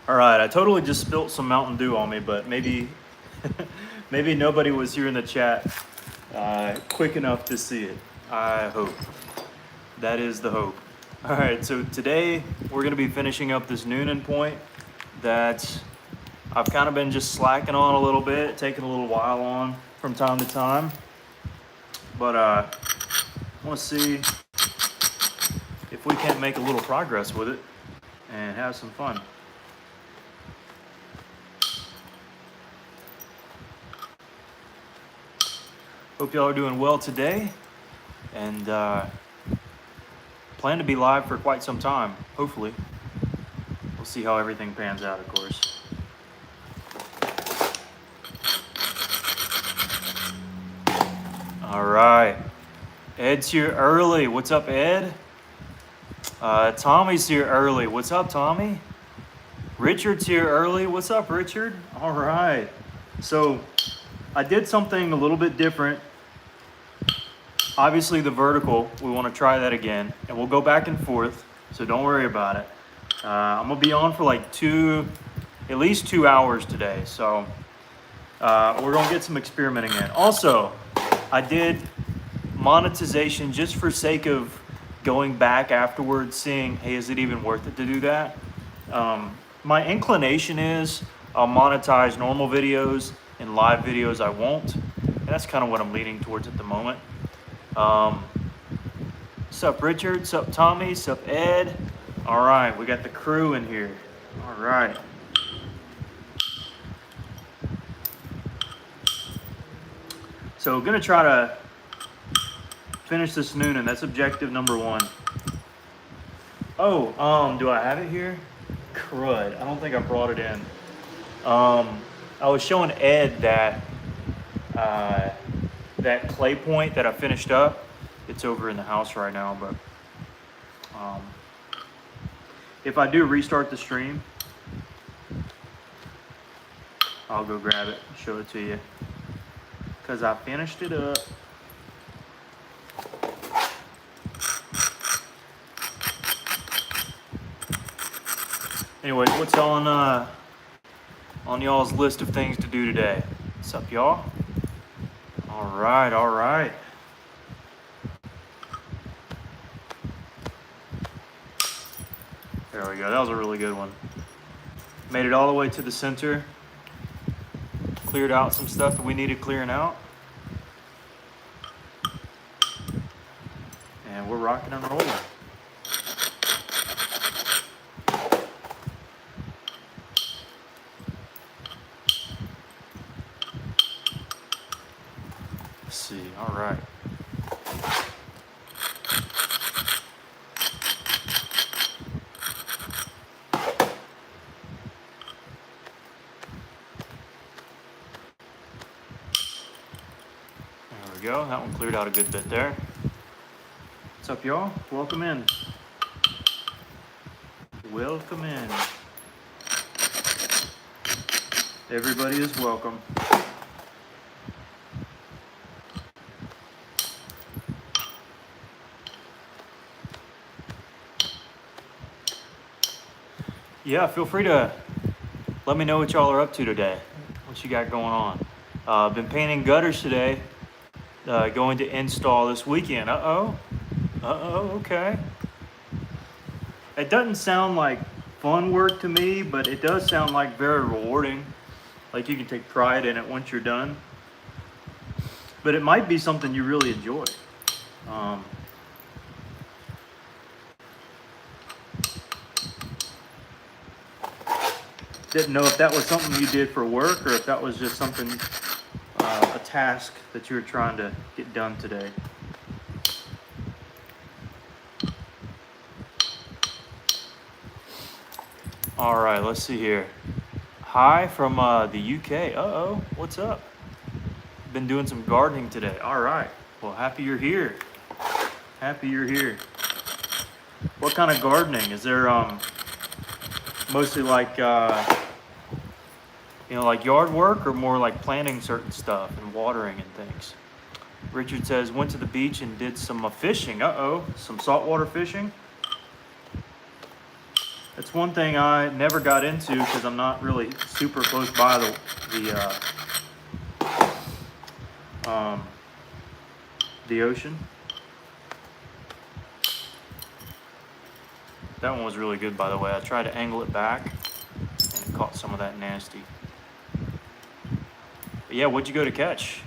All right, I totally just spilt some Mountain Dew on me, but maybe, maybe nobody was here in the chat quick enough to see it. I hope. That is the hope. All right, so today we're gonna be finishing up this Noonan point that I've kind of been just slacking on a little bit, taking a little while on from time to time. But I wanna see if we can't make a little progress with it and have some fun. Hope y'all are doing well today, and plan to be live for quite some time, hopefully. We'll see how everything pans out, of course. All right, Ed's here early. What's up, Ed? Tommy's here early. What's up, Tommy? Richard's here early. What's up, Richard? All right. So I did something a little bit different. Obviously the vertical, we want to try that again, and we'll go back and forth, so don't worry about it. I'm gonna be on for like at least 2 hours today, so we're gonna get some experimenting in. Also, I did monetization just for sake of going back afterwards, seeing, hey, is it even worth it to do that? My inclination is I'll monetize normal videos and live videos I won't, and that's kind of what I'm leaning towards at the moment. Sup Richard, sup Tommy, sup Ed. All right, we got the crew in here. All right. So gonna try to finish this Noonan. That's objective number 1. Oh, do I have it here? Crud, I don't think I brought it in. I was showing Ed that that clay point that I finished up. It's over in the house right now, but if I do restart the stream, I'll go grab it and show it to you, because I finished it up. Anyways, what's on y'all's list of things to do today? What's up, y'all? All right, all right. There we go. That was a really good one. Made it all the way to the center. Cleared out some stuff that we needed clearing out. And we're rocking and rolling. Let's see. All right. Go. That one cleared out a good bit there. What's up, y'all? Welcome in. Welcome in. Everybody is welcome. Yeah, feel free to let me know what y'all are up to today. What you got going on? Been painting gutters today. Going to install this weekend. Okay. It doesn't sound like fun work to me, but it does sound like very rewarding. Like you can take pride in it once you're done. But it might be something you really enjoy. Didn't know if that was something you did for work or if that was just something, a task that you were trying to get done today. All right, let's see here. Hi from the UK. What's up? Been doing some gardening today. All right. Well, happy you're here. Happy you're here. What kind of gardening? Is there mostly like like yard work, or more like planting certain stuff and watering and things? Richard says went to the beach and did some fishing. Some saltwater fishing. It's one thing I never got into because I'm not really super close by the ocean. That one was really good, by the way. I tried to angle it back, and it caught some of that nasty. But yeah, what'd you go to catch?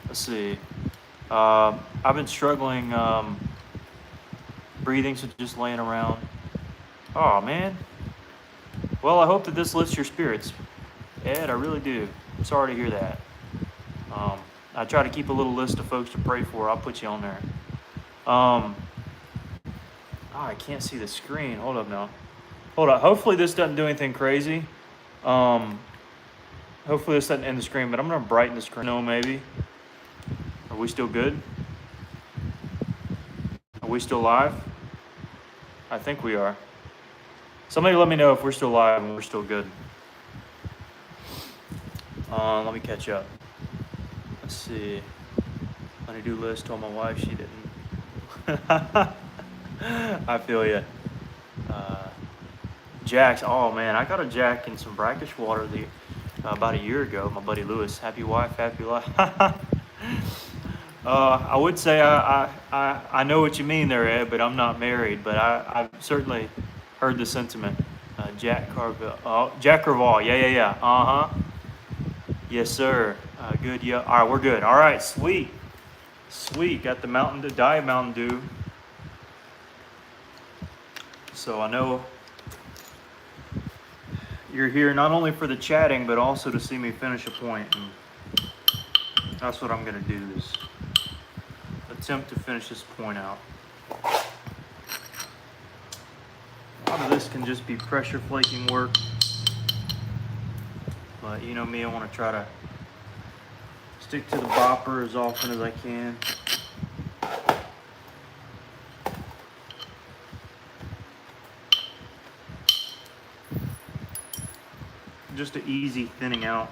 Let's see. I've been struggling breathing, so just laying around. Oh, man. Well, I hope that this lifts your spirits, Ed. I really do. I'm sorry to hear that. I try to keep a little list of folks to pray for. I'll put you on there. Oh, I can't see the screen. Hold up now. Hold up. Hopefully this doesn't do anything crazy. Hopefully this doesn't end the screen, but I'm going to brighten the screen. No, maybe. Are we still good? Are we still live? I think we are. Somebody let me know if we're still live and we're still good. Let me catch up. Let's see. Honey-do list. Told my wife she didn't. I feel you. Jacks. Oh man, I got a jack in some brackish water about a year ago. My buddy Lewis. Happy wife, happy life. I would say I know what you mean there, Ed, but I'm not married. But I've certainly heard the sentiment. Jack Carville. Oh, Jack Carville. Yeah. Yes, sir. Good. Yeah. All right, we're good. All right, sweet. Got the Diet Mountain Dew. So I know you're here not only for the chatting, but also to see me finish a point. And that's what I'm going to do, is attempt to finish this point out. A lot of this can just be pressure flaking work. But you know me, I want to try to stick to the bopper as often as I can. Just an easy thinning out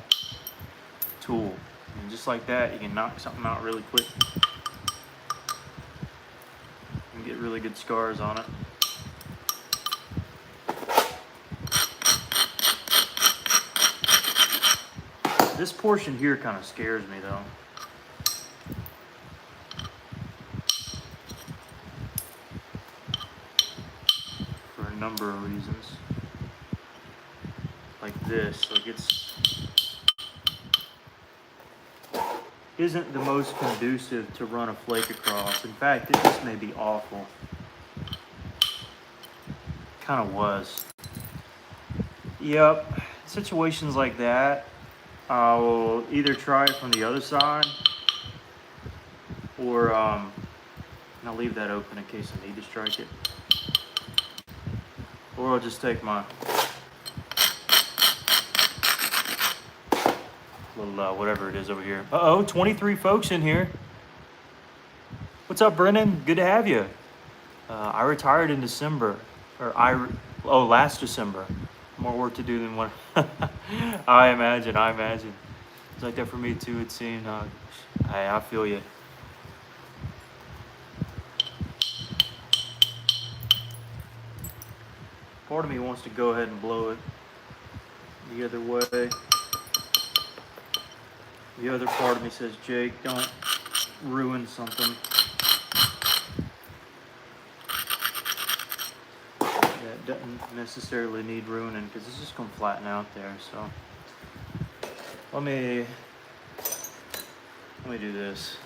tool. And just like that, you can knock something out really quick and get really good scars on it. This portion here kind of scares me though. For a number of reasons. Like this, like isn't the most conducive to run a flake across. In fact, it just may be awful. Kind of was. Yep, situations like that, I'll either try it from the other side, or and I'll leave that open in case I need to strike it. Or I'll just take my little whatever it is over here. Uh-oh, 23 folks in here. What's up, Brennan? Good to have you. I retired in December, last December. More work to do than what I imagine. It's like that for me too, it seemed. I feel you. Part of me wants to go ahead and blow it the other way. The other part of me says, Jake, don't ruin something that doesn't necessarily need ruining, because it's just going to flatten out there. So let me do this.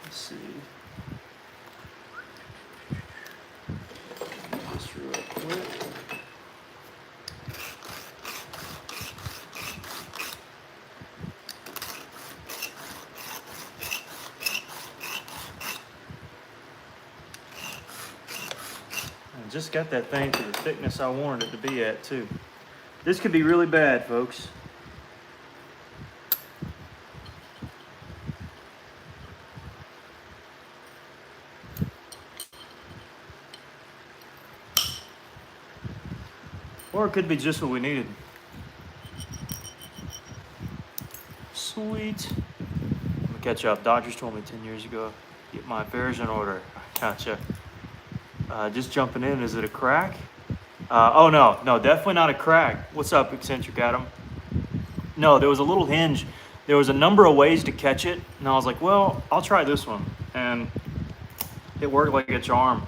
Let's see. Just real quick. Just got that thing to the thickness I wanted it to be at too. This could be really bad, folks. Or it could be just what we needed. Sweet. Let me catch up. Dodgers told me 10 years ago, get my affairs in order. Gotcha. Just jumping in. Is it a crack? Oh no, definitely not a crack. What's up, eccentric Adam? No, there was a little hinge. There was a number of ways to catch it, and I was like, well, I'll try this one, and it worked like a charm.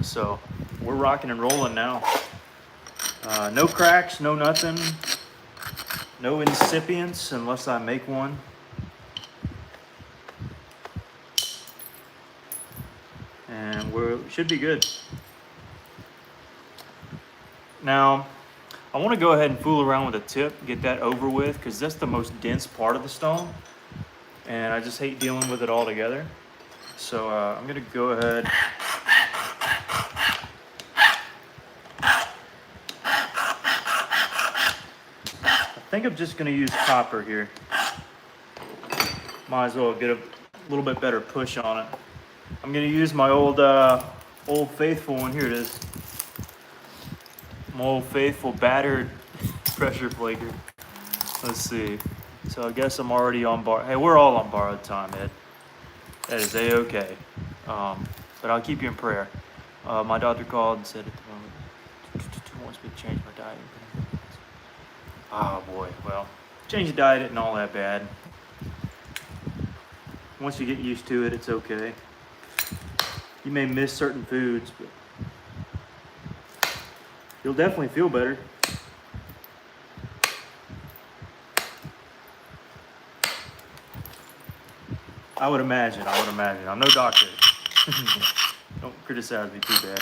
So we're rocking and rolling now. No cracks, no nothing, no incipients unless I make one. And we should be good. Now, I want to go ahead and fool around with a tip, get that over with, because that's the most dense part of the stone, and I just hate dealing with it all together. So I'm going to go ahead. I think I'm just going to use copper here. Might as well get a little bit better push on it. I'm going to use my old faithful one. Here it is. My old faithful battered pressure flaker. Let's see. So I guess I'm already on Hey, we're all on borrowed time, Ed. That is A-okay. But I'll keep you in prayer. My doctor called and said at the moment, wants me to change my diet. Oh boy, well, change the diet isn't all that bad. Once you get used to it, it's okay. You may miss certain foods, but you'll definitely feel better. I would imagine. I'm no doctor. Don't criticize me too bad.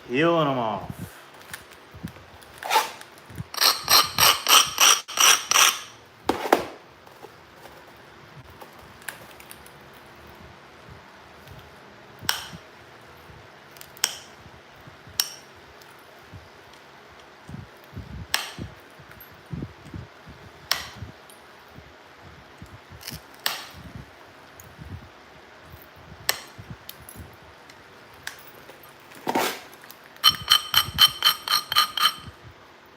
Peeling them off.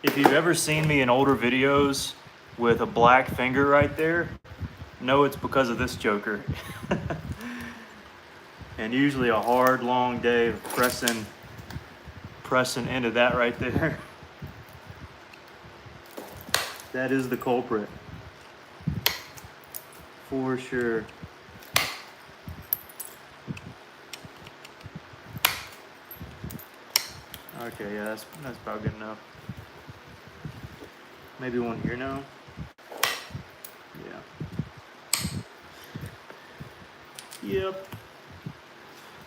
If you've ever seen me in older videos with a black finger right there, know it's because of this joker. And usually a hard, long day of pressing into that right there. That is the culprit. For sure. Okay, yeah, that's about good enough. Maybe one here now. Yeah. Yep.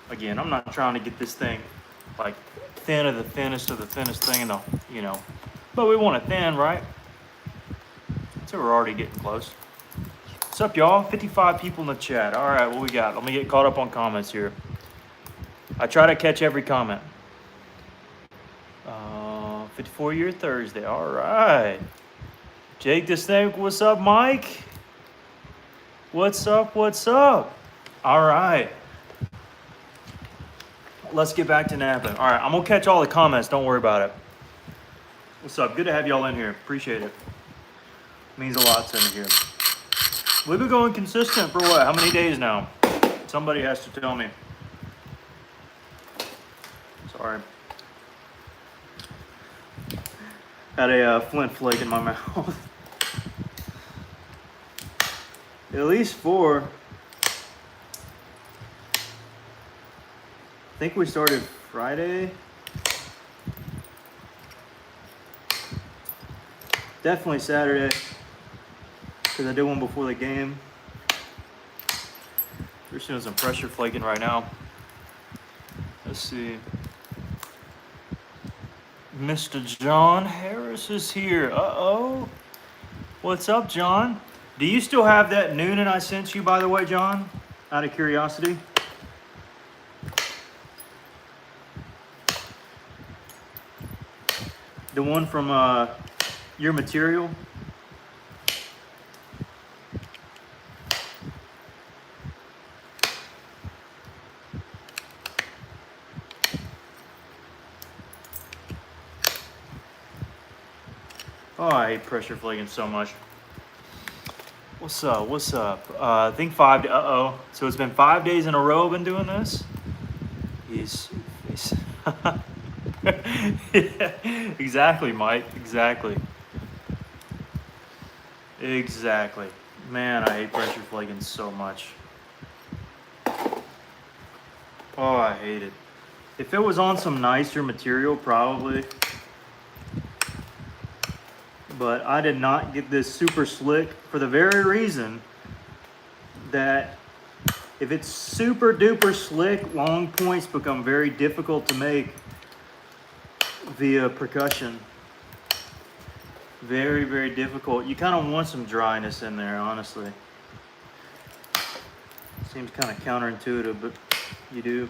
Again, I'm not trying to get this thing like thin of the thinnest thing in the, but we want it thin, right? So we're already getting close. What's up, y'all? 55 people in the chat. All right, what we got? Let me get caught up on comments here. I try to catch every comment. 54-year Thursday. All right. Jake the Snake, what's up, Mike? What's up? All right. Let's get back to napping. All right, I'm going to catch all the comments. Don't worry about it. What's up? Good to have y'all in here. Appreciate it. Means a lot to me here. We've been going consistent for what? How many days now? Somebody has to tell me. Sorry. Had a flint flake in my mouth. At least 4. I think we started Friday. Definitely Saturday, because I did one before the game. We're doing some pressure flaking right now. Let's see. Mr. John Harris is here. Uh-oh. What's up, John? Do you still have that Noonan I sent you, by the way, John? Out of curiosity. The one from your material. Oh, I hate pressure flaking so much. What's up? What's up? I think 5 days. Uh-oh. So it's been 5 days in a row I've been doing this? He's yeah, exactly, Mike. Exactly. Exactly. Man, I hate pressure flaking so much. Oh, I hate it. If it was on some nicer material, probably. But I did not get this super slick for the very reason that if it's super duper slick, long points become very difficult to make via percussion. Very, very difficult. You kind of want some dryness in there, honestly. Seems kind of counterintuitive, but you do.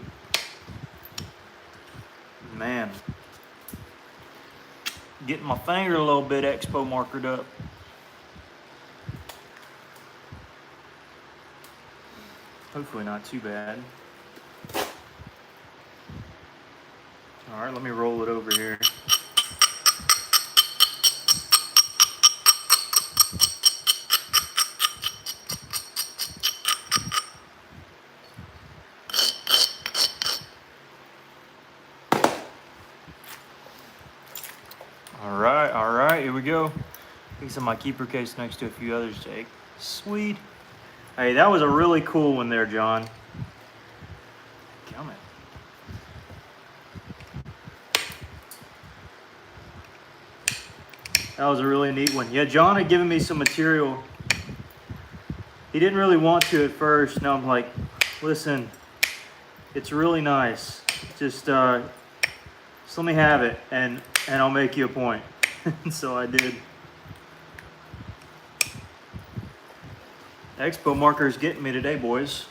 Man. Getting my finger a little bit expo markered up. Hopefully not too bad. All right, let me roll it over here. All right, here we go. These are my keeper case next to a few others, Jake. Sweet. Hey, that was a really cool one there, John. Come on. That was a really neat one. Yeah, John had given me some material. He didn't really want to at first. Now I'm like, listen, it's really nice. Just let me have it, and I'll make you a point. So I did. Expo marker is getting me today, boys.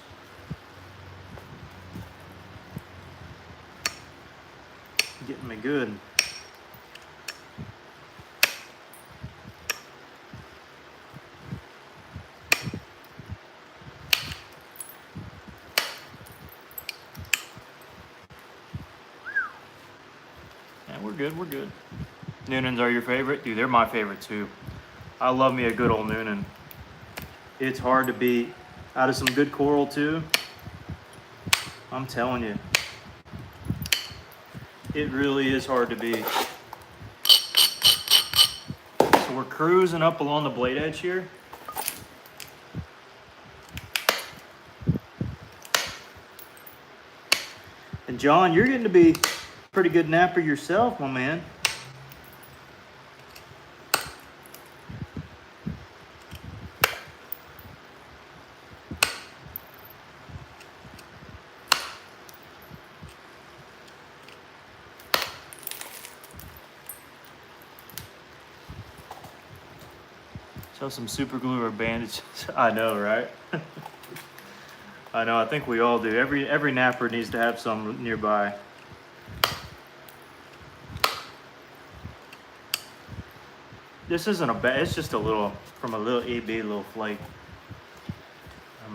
Getting me good. Yeah, we're good, we're good. Noonans are your favorite? Dude, they're my favorite too. I love me a good old Noonan. It's hard to beat. Out of some good coral too. I'm telling you. It really is hard to beat. So we're cruising up along the blade edge here. And John, you're getting to be a pretty good napper yourself, my man. So some super glue or bandages. I know, right? I know, I think we all do. Every napper needs to have some nearby. This isn't a bad, it's just a little, from a little EB, little flake.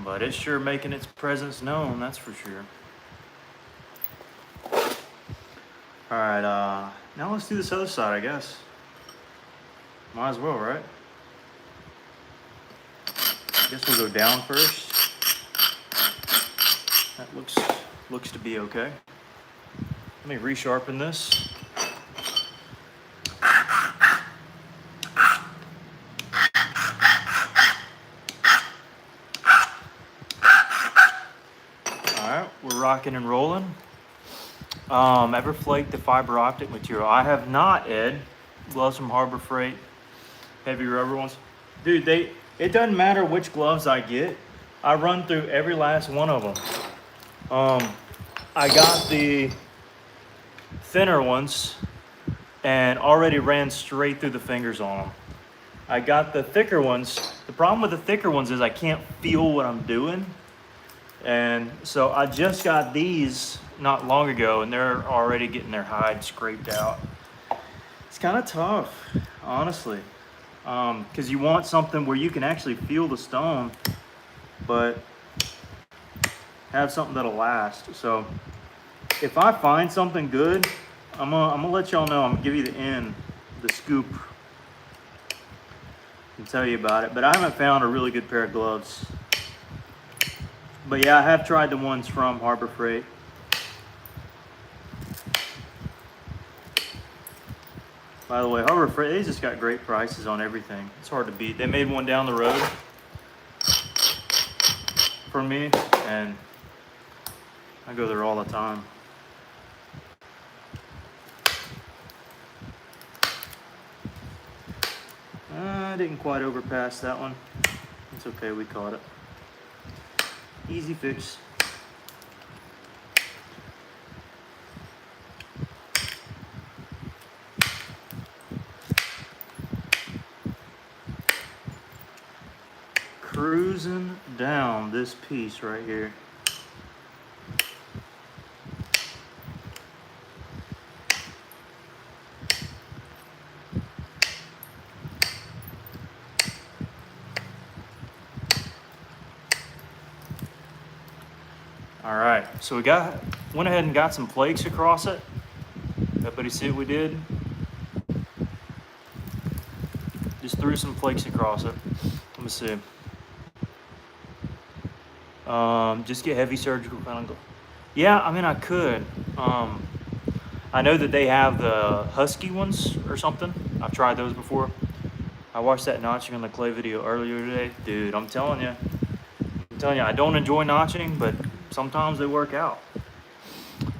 But it's sure making its presence known, that's for sure. All right, now let's do this other side, I guess. Might as well, right? I guess we'll go down first. That looks to be okay. Let me resharpen this. Alright, we're rocking and rolling. Ever flaked the fiber optic material? I have not, Ed. Gloves from Harbor Freight. Heavy rubber ones. Dude, it doesn't matter which gloves I get. I run through every last one of them. I got the thinner ones and already ran straight through the fingers on them. I got the thicker ones. The problem with the thicker ones is I can't feel what I'm doing. And so I just got these not long ago and they're already getting their hide scraped out. It's kind of tough, honestly. Because you want something where you can actually feel the stone, but have something that'll last. So if I find something good, I'm gonna let y'all know. I'm gonna give you the scoop. can tell you about it, but I haven't found a really good pair of gloves. But yeah, I have tried the ones from Harbor Freight. By the way, Harbor Freight, they just got great prices on everything. It's hard to beat. They made one down the road for me, and I go there all the time. I didn't quite overpass that one. It's okay, we caught it. Easy fix. Cruising down this piece right here. All right, so we went ahead and got some flakes across it. Everybody see what we did? Just threw some flakes across it. Let me see. Just get heavy surgical kind of. Yeah, I mean I could. I know that they have the husky ones or something. I've tried those before. I watched that notching on the clay video earlier today. Dude, I'm telling you, I don't enjoy notching, but sometimes they work out.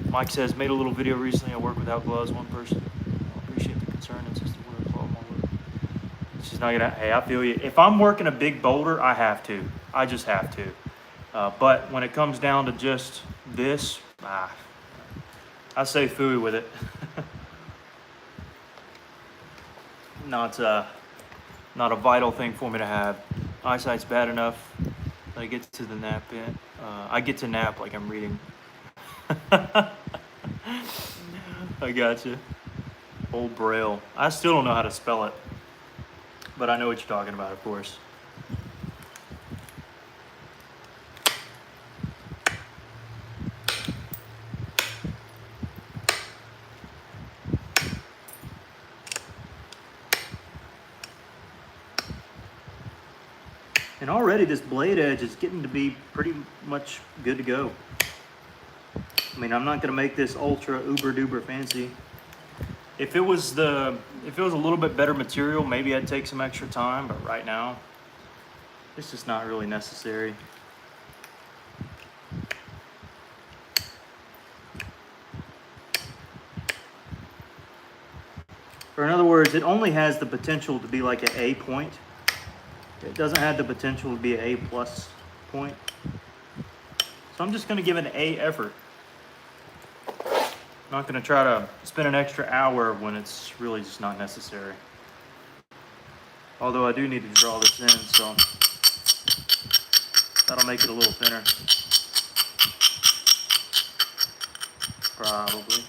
Mike says, made a little video recently. I work without gloves. One person. I appreciate the concern and just the word my word. She's not gonna. Hey, I feel you. If I'm working a big boulder, I have to. I just have to. But when it comes down to just this, I say phooey with it. Not a vital thing for me to have. Eyesight's bad enough that I get to the nap in. I get to nap like I'm reading. I got you. Old Braille. I still don't know how to spell it, but I know what you're talking about, of course. And already this blade edge is getting to be pretty much good to go. I mean, I'm not gonna make this ultra uber duper fancy. If it was a little bit better material, maybe I'd take some extra time, but right now, it's just not really necessary. Or in other words, it only has the potential to be like an A point. It doesn't have the potential to be an A plus point. So I'm just gonna give it an A effort. I'm not gonna try to spend an extra hour when it's really just not necessary. Although I do need to draw this in, so that'll make it a little thinner. Probably.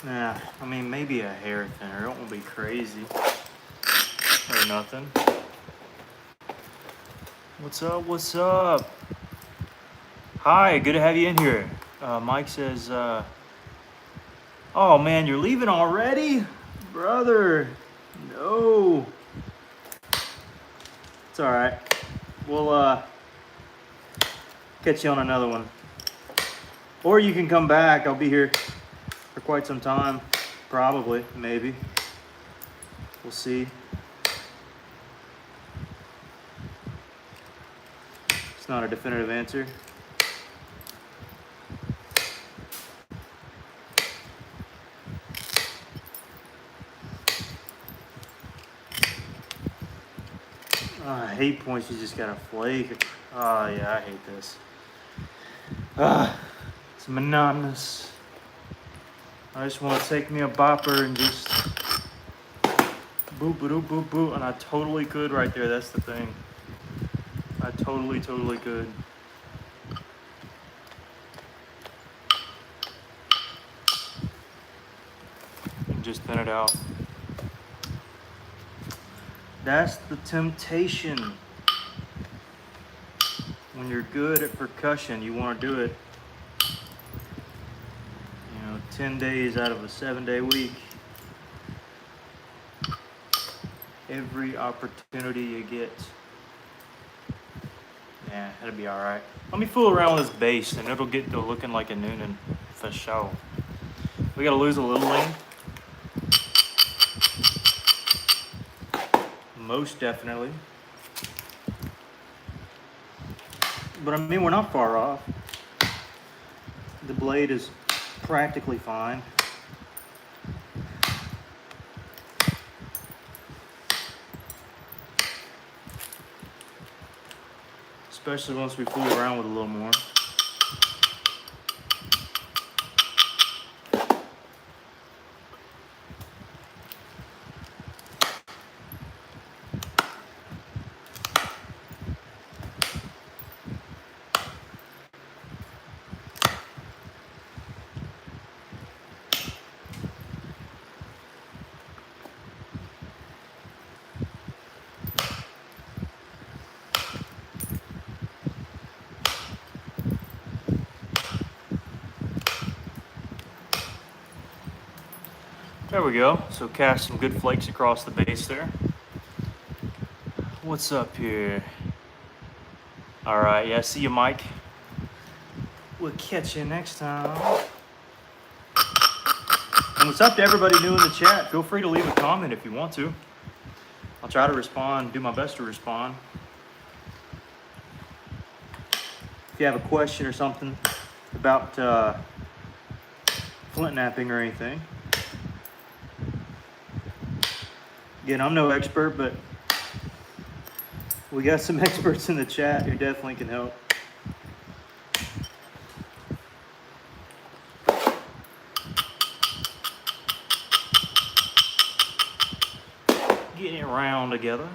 Yeah, I mean, maybe a hair thinner. It won't be crazy or nothing. What's up? What's up? Hi, good to have you in here. Mike says, oh man, you're leaving already? Brother, no. It's all right. We'll catch you on another one. Or you can come back. I'll be here for quite some time. Probably, maybe. We'll see. It's not a definitive answer. I hate points you just gotta flake. Oh yeah, I hate this. It's monotonous. I just want to take me a bopper and just boop, boop, boop, boop, and I totally could right there. That's the thing. I totally could. just thin it out. That's the temptation. When you're good at percussion, you want to do it, 10 days out of a 7-day week. Every opportunity you get. Yeah, it'll be all right. Let me fool around with this bass and it'll get to looking like a Noonan for sure. We gotta lose a little lean. Most definitely. But I mean, we're not far off. The blade is practically fine. Especially once we fool around with a little more. There we go. So cast some good flakes across the base there. What's up here? All right, yeah, see you, Mike. We'll catch you next time. And what's up to everybody new in the chat? Feel free to leave a comment if you want to. I'll try to respond, do my best to respond. If you have a question or something about flint knapping or anything. Again, I'm no expert, but we got some experts in the chat who definitely can help. Getting it round together.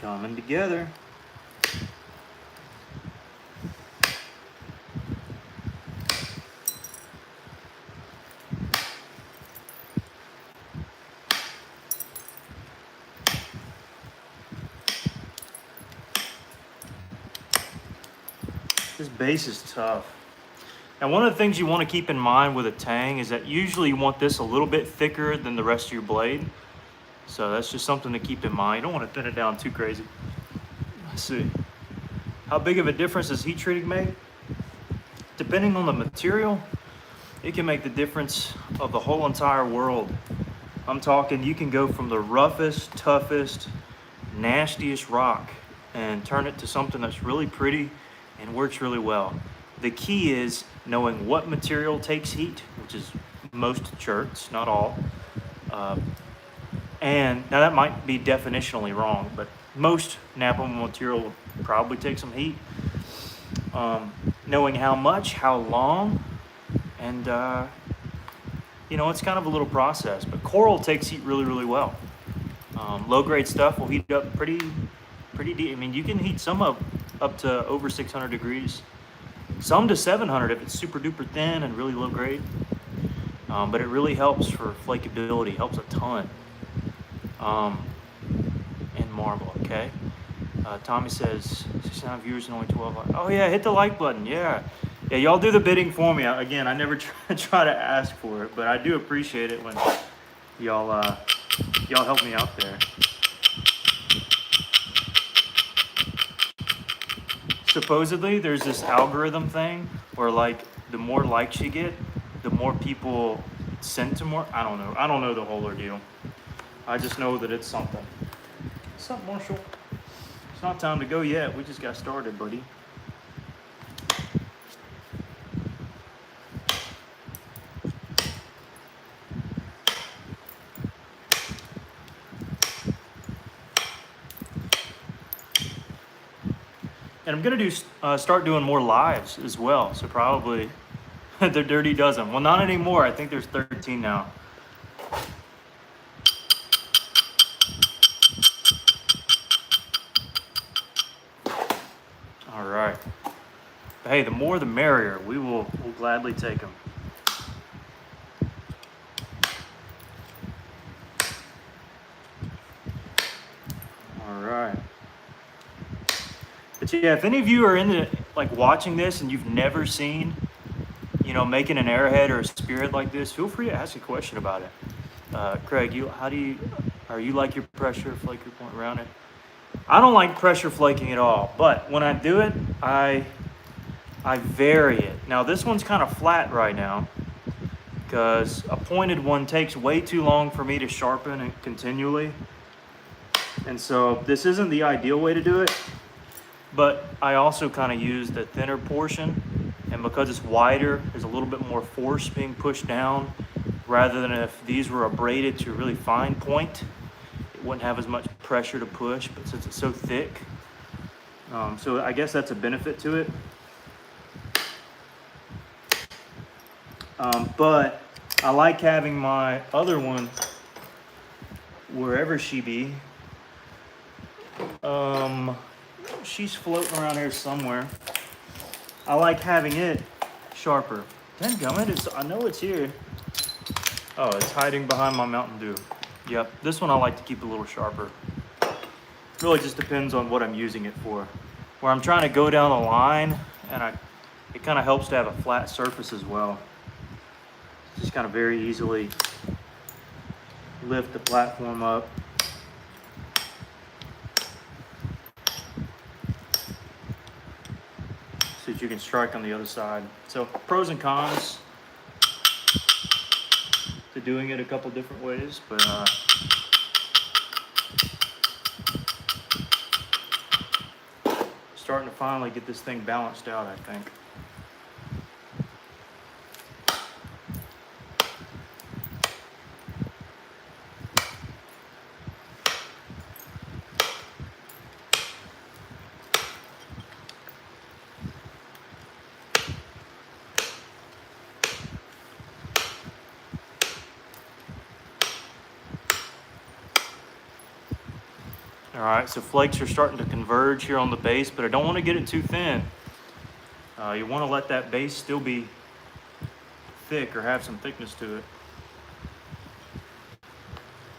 Coming together. This bass is tough. Now, one of the things you want to keep in mind with a tang is that usually you want this a little bit thicker than the rest of your blade. So that's just something to keep in mind. You don't want to thin it down too crazy. Let's see. How big of a difference does heat treating make? Depending on the material, it can make the difference of the whole entire world. I'm talking, you can go from the roughest, toughest, nastiest rock and turn it to something that's really pretty and works really well. The key is knowing what material takes heat, which is most cherts, not all. And now that might be definitionally wrong, but most knappable material will probably take some heat. Knowing how much, how long, and it's kind of a little process. But coral takes heat really, really well. Low grade stuff will heat up pretty deep. I mean, you can heat some up to over 600 degrees, some to 700 if it's super duper thin and really low grade. But it really helps for flakeability, helps a ton. And marble, okay? Tommy says 69 viewers and only 12. Oh yeah, hit the like button. Yeah, y'all do the bidding for me. Again, I never try to ask for it, but I do appreciate it when y'all help me out there. Supposedly, there's this algorithm thing where like the more likes you get, the more people send to more. I don't know the whole ordeal. I just know that it's something. What's up, Marshall? It's not time to go yet. We just got started, buddy. I'm gonna do start doing more lives as well. So probably the Dirty Dozen. Well, not anymore. I think there's 13 now. All right. But hey, the more the merrier. We'll gladly take them. All right. But yeah, if any of you are into like watching this and you've never seen, you know, making an arrowhead or a spearhead like this, feel free to ask a question about it. Craig, are you like your pressure flaker point around it? I don't like pressure flaking at all, but when I do it, I vary it. Now this one's kind of flat right now because a pointed one takes way too long for me to sharpen it continually. And so this isn't the ideal way to do it, but I also kind of use the thinner portion, and because it's wider, there's a little bit more force being pushed down rather than if these were abraded to a really fine point, it wouldn't have as much pressure to push, but since it's so thick, so I guess that's a benefit to it. But I like having my other one, wherever she be. She's floating around here somewhere. I like having it sharper. Dadgummit, I know it's here. Oh, it's hiding behind my Mountain Dew. Yep, this one I like to keep a little sharper. Really just depends on what I'm using it for. Where I'm trying to go down the line, and it kind of helps to have a flat surface as well. Just kind of very easily lift the platform up. So that you can strike on the other side. So pros and cons to doing it a couple different ways, but starting to finally get this thing balanced out, I think. All right, so flakes are starting to converge here on the base, but I don't want to get it too thin. You want to let that base still be thick or have some thickness to it.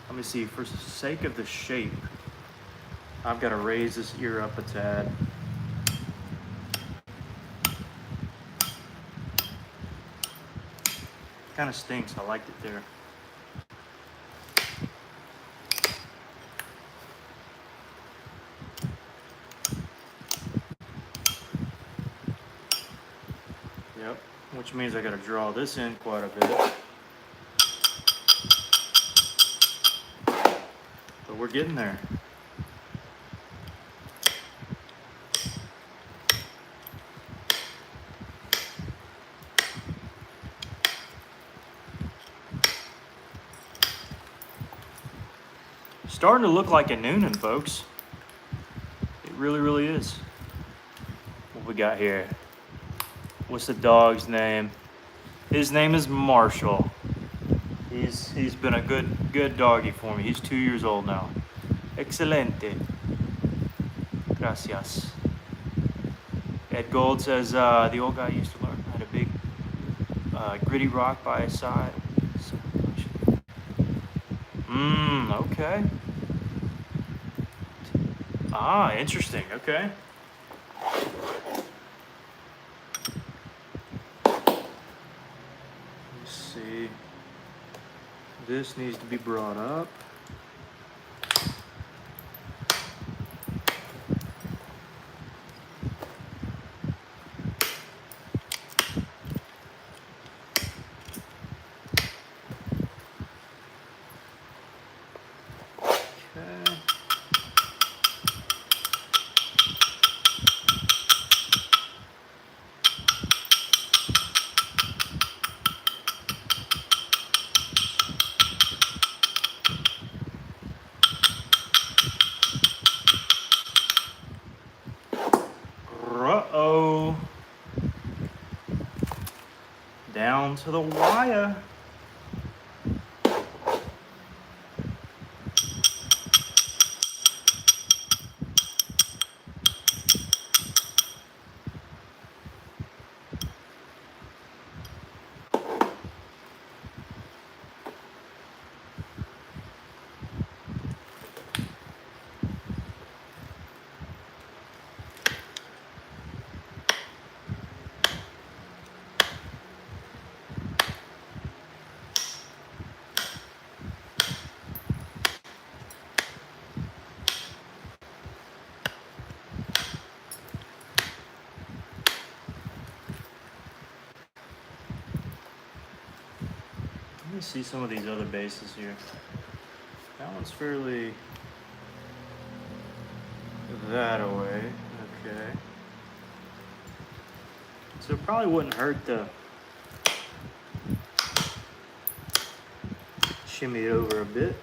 Let me see, for the sake of the shape, I've got to raise this ear up a tad. Kind of stinks, I liked it there. Yep, which means I got to draw this in quite a bit. But we're getting there. Starting to look like a Noonan, folks. It really, really is. What we got here? What's the dog's name? His name is Marshall. He's been a good doggy for me. He's 2 years old now. Excelente. Gracias. Ed Gold says the old guy used to learn had a big gritty rock by his side. Okay. Ah, interesting. Okay. Let's see. This needs to be brought up. down to the wire. Let me see some of these other bases here. That one's fairly that away. Okay. So it probably wouldn't hurt to shimmy it over a bit.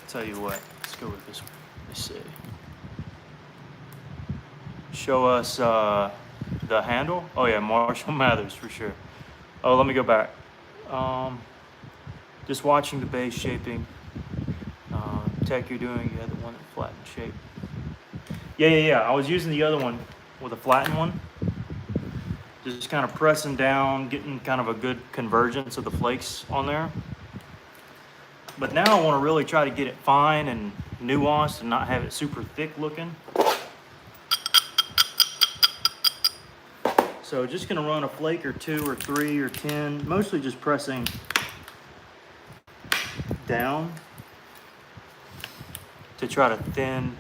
Tell you what, let's go with this one. Let's see. Show us the handle. Oh yeah, Marshall Mathers for sure. Oh, let me go back. Just watching the base shaping. Tech you're doing, you had the one that flattened shape. Yeah. I was using the other one with a flattened one. Just kind of pressing down, getting kind of a good convergence of the flakes on there. But now I want to really try to get it fine and nuanced and not have it super thick looking. So just gonna run a flake or 2 or 3 or 10, mostly just pressing down to try to thin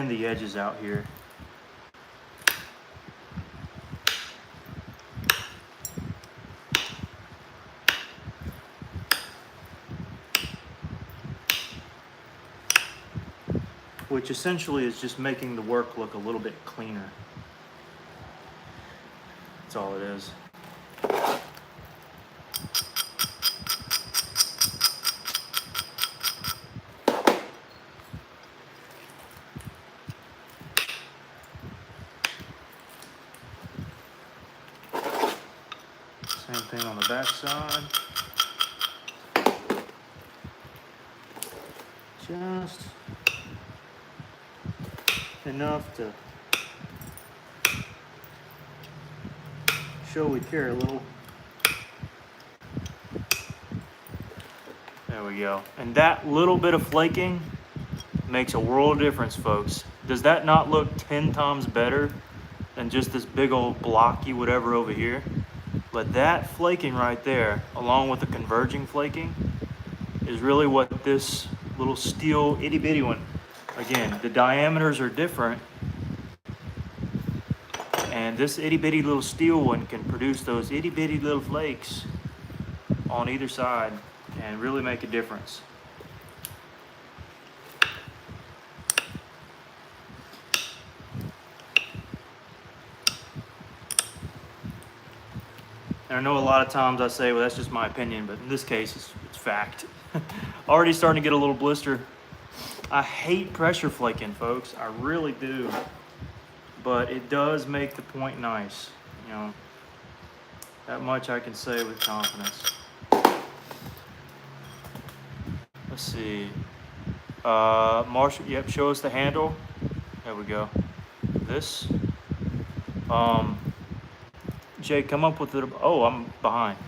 the edges out here. Which essentially is just making the work look a little bit cleaner. That's all it is. Same thing on the back side. Just enough to show we care a little. There we go. And that little bit of flaking makes a world of difference, folks. Does that not look 10 times better than just this big old blocky whatever over here? But that flaking right there, along with the converging flaking, is really what this little steel itty bitty one. Again, the diameters are different, and this itty bitty little steel one can produce those itty bitty little flakes on either side and really make a difference. And I know a lot of times I say, well, that's just my opinion, but in this case, it's fact. Already starting to get a little blister. I hate pressure flaking, folks. I really do. But it does make the point nice. You know, that much I can say with confidence. Let's see. Marshall, yep, show us the handle. There we go. This. Jay, come up with it. Oh, I'm behind.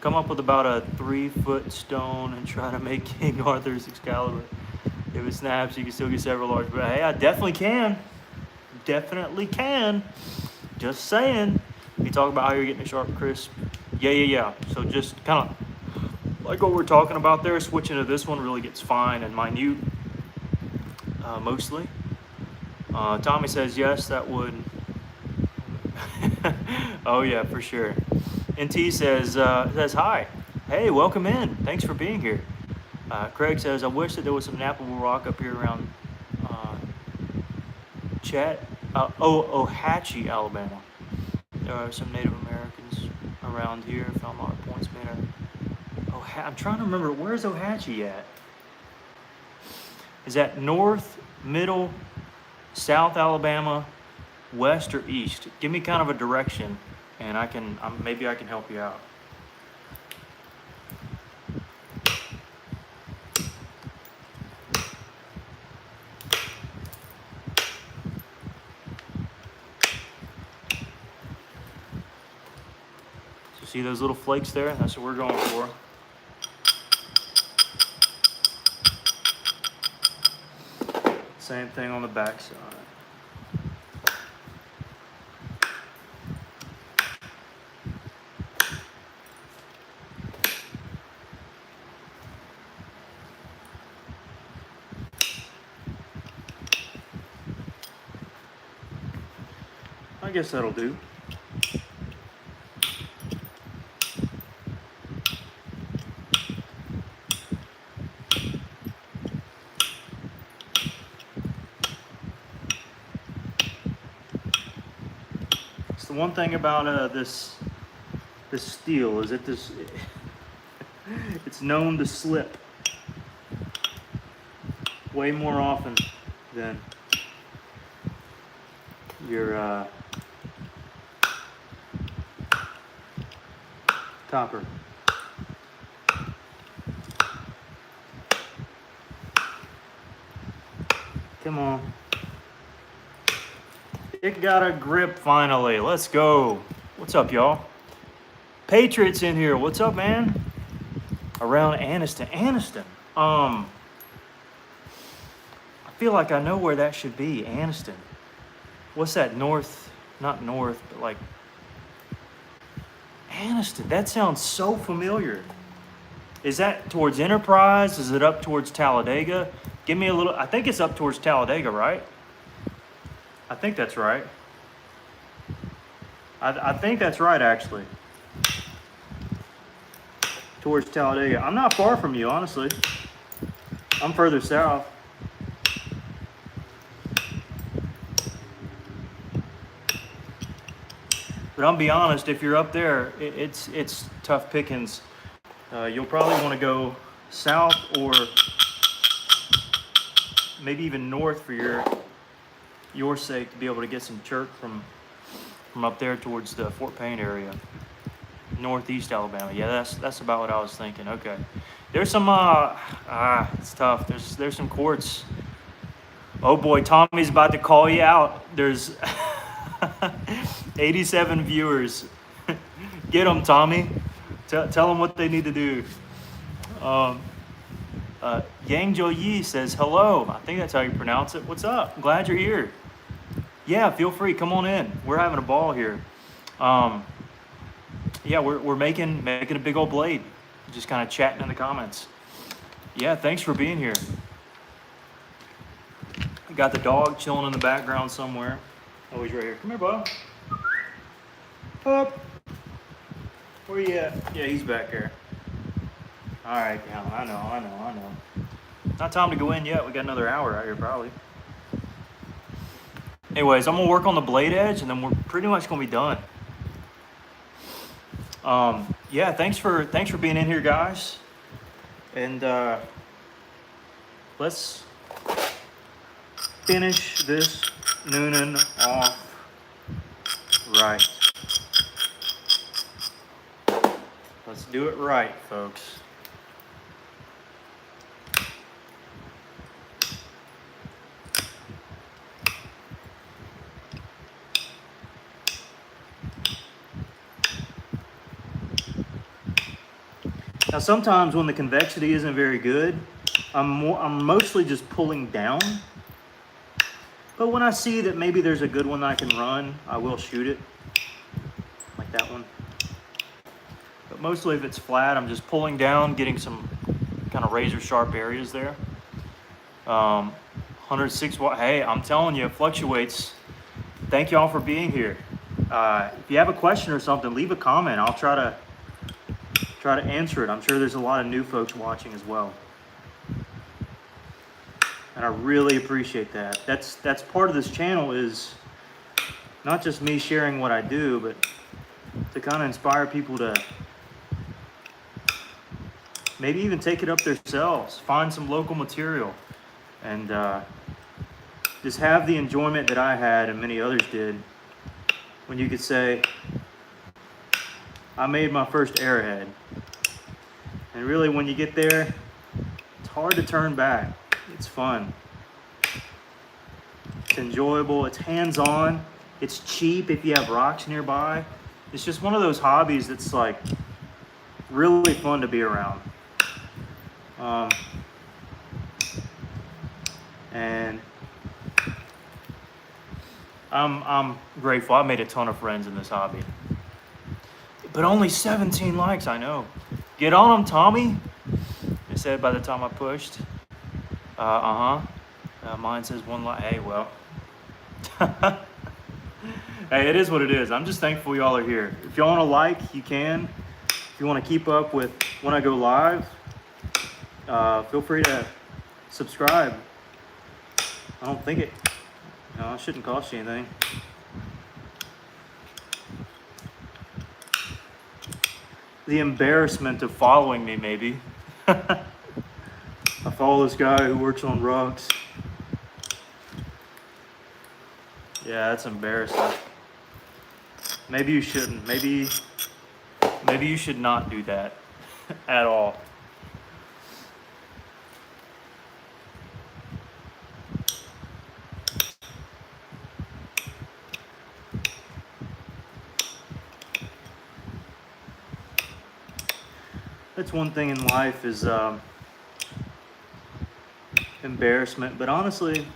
Come up with about a 3-foot stone and try to make King Arthur's Excalibur. If it snaps, you can still get several large. But hey, I definitely can. Definitely can. Just saying. You talk about how you're getting a sharp, crisp. Yeah. So just kind of like what we're talking about there. Switching to this one really gets fine and minute, mostly. Tommy says yes, that would. Oh yeah, for sure. NT says hi. Hey, welcome in. Thanks for being here. Craig says, I wish that there was some nappable rock up here around chat. Ohatchee, Alabama. There are some Native Americans around here. Found a lot of points made. I'm trying to remember, where's Ohatchee at? Is that north, middle, south Alabama, west, or east? Give me kind of a direction, and maybe I can help you out. So see those little flakes there? That's what we're going for. Same thing on the back side. I guess that'll do. It's the one thing about this steel is that it's known to slip way more often than your copper. Come on. It got a grip finally. Let's go. What's up, y'all? Patriots in here. What's up, man? Around Anniston. I feel like I know where that should be. Anniston. What's that? North? Not north, but like Anniston. That sounds so familiar. Is that towards Enterprise? Is it up towards Talladega? Give me a little. I think it's up towards Talladega, right? I think that's right. I think that's right, actually. Towards Talladega. I'm not far from you, honestly. I'm further south. But I'll be honest, if you're up there, it's tough pickings. You'll probably want to go south or maybe even north for your sake to be able to get some chirp from up there towards the Fort Payne area, northeast Alabama. Yeah, that's about what I was thinking. Okay, there's some it's tough. There's some quartz. Oh boy, Tommy's about to call you out. There's 87 viewers. Get them, Tommy. Tell them what they need to do. Yang Jo Yi says hello. I think that's how you pronounce it. What's up? I'm glad you're here. Yeah, feel free. Come on in. We're having a ball here. Yeah, we're making a big old blade. Just kind of chatting in the comments. Yeah, thanks for being here. Got the dog chilling in the background somewhere. Oh, he's right here. Come here, bud. Up. Where you at? Yeah, he's back there. All right, yeah, I know. Not time to go in yet. We got another hour out here, probably. Anyways, I'm gonna work on the blade edge, and then we're pretty much gonna be done. Yeah, thanks for being in here, guys. And let's finish this noonan off right. Let's do it right, folks. Now, sometimes when the convexity isn't very good, I'm mostly just pulling down. But when I see that maybe there's a good one I can run, I will shoot it, like that one. But mostly if it's flat, I'm just pulling down, getting some kind of razor sharp areas there. 106 watt. Hey, I'm telling you, it fluctuates. Thank y'all for being here. If you have a question or something, leave a comment. I'll try to answer it. I'm sure there's a lot of new folks watching as well. And I really appreciate that. That's part of this channel is not just me sharing what I do, but to kind of inspire people to maybe even take it up themselves, find some local material, and just have the enjoyment that I had and many others did when you could say, I made my first arrowhead. And really, when you get there, it's hard to turn back. It's fun. It's enjoyable. It's hands-on. It's cheap if you have rocks nearby. It's just one of those hobbies that's like really fun to be around. And I'm grateful. I made a ton of friends in this hobby. But only 17 likes, I know. Get on them, Tommy. It said by the time I pushed. Mine says 1 like. Hey, well. Hey, it is what it is. I'm just thankful y'all are here. If y'all want to like, you can. If you want to keep up with when I go live, feel free to subscribe. I don't think it shouldn't cost you anything. The embarrassment of following me, maybe. I follow this guy who works on rocks. Yeah, that's embarrassing. Maybe you shouldn't. Maybe you should not do that at all. That's one thing in life is embarrassment. But honestly,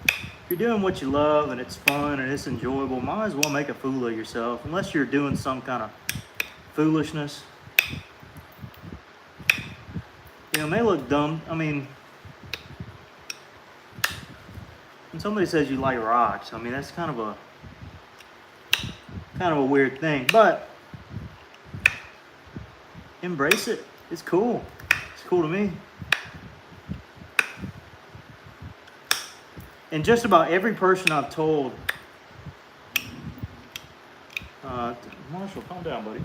if you're doing what you love and it's fun and it's enjoyable, might as well make a fool of yourself. Unless you're doing some kind of foolishness. You know, it may look dumb. I mean, when somebody says you like rocks, I mean, that's kind of a weird thing. But embrace it. It's cool. It's cool to me. And just about every person I've told, Marshall, calm down, buddy.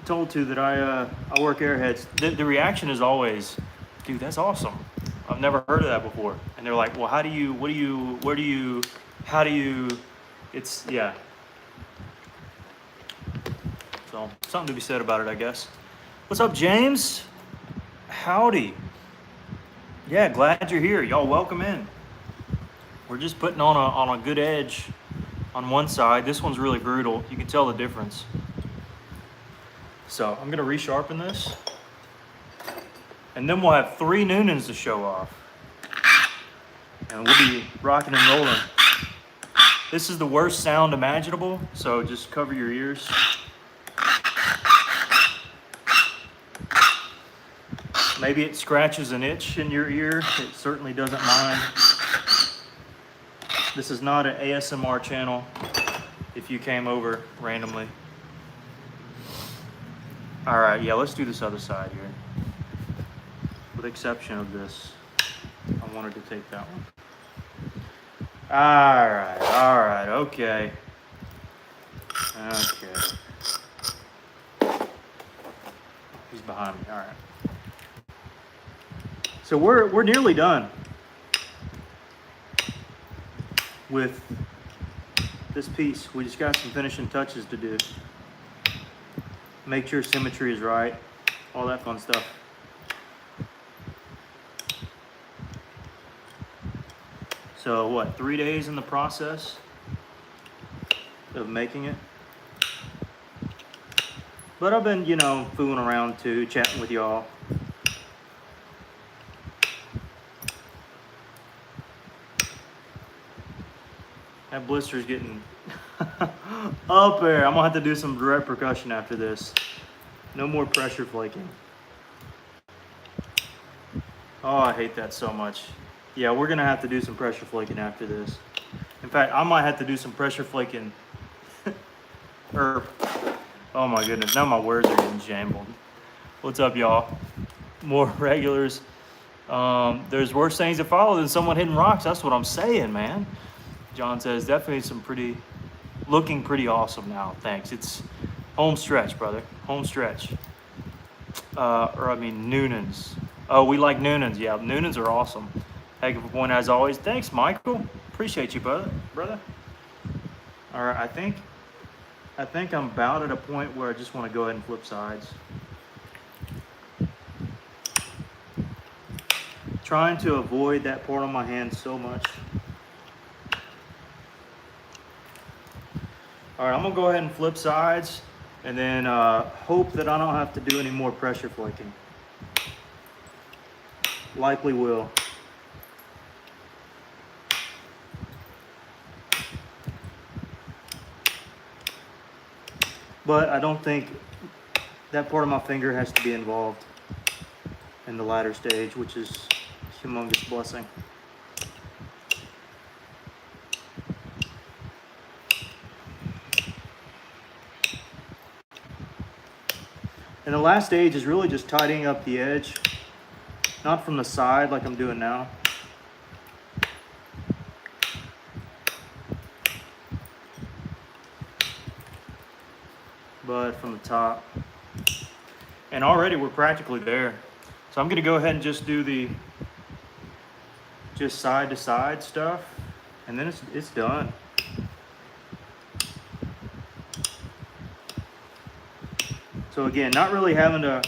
Told to that I work airheads. The reaction is always, dude, that's awesome. I've never heard of that before. And they're like, well, how do you? It's yeah. So something to be said about it, I guess. What's up, James? Howdy. Yeah, glad you're here. Y'all welcome in. We're just putting on a good edge on one side. This one's really brutal. You can tell the difference. So I'm gonna resharpen this. And then we'll have 3 Noonans to show off. And we'll be rocking and rolling. This is the worst sound imaginable, so just cover your ears. Maybe it scratches an itch in your ear. It certainly doesn't mind. This is not an ASMR channel if you came over randomly. All right, yeah, let's do this other side here. With the exception of this, I wanted to take that one. All right, okay. Okay. He's behind me, all right. So we're nearly done with this piece. We just got some finishing touches to do. Make sure symmetry is right, all that fun stuff. So what, 3 days in the process of making it? But I've been, fooling around too, chatting with y'all. That blister's getting up there. I'm gonna have to do some direct percussion after this. No more pressure flaking. Oh, I hate that so much. Yeah, we're gonna have to do some pressure flaking after this. In fact, I might have to do some pressure flaking. Oh my goodness, now my words are getting jambled. What's up, y'all? More regulars. There's worse things to follow than someone hitting rocks. That's what I'm saying, man. John says, definitely looking pretty awesome now. Thanks. It's home stretch, brother. Home stretch. Noonans. Oh, we like Noonans. Yeah, Noonans are awesome. Heck of a point as always. Thanks, Michael. Appreciate you, brother. All right, I think I'm about at a point where I just want to go ahead and flip sides. Trying to avoid that part on my hand so much. All right, I'm gonna go ahead and flip sides and then hope that I don't have to do any more pressure flaking. Likely will. But I don't think that part of my finger has to be involved in the latter stage, which is a humongous blessing. And the last stage is really just tidying up the edge, not from the side like I'm doing now. But from the top. And already we're practically there. So I'm gonna go ahead and just do the side to side stuff, and then it's done. So again, not really having to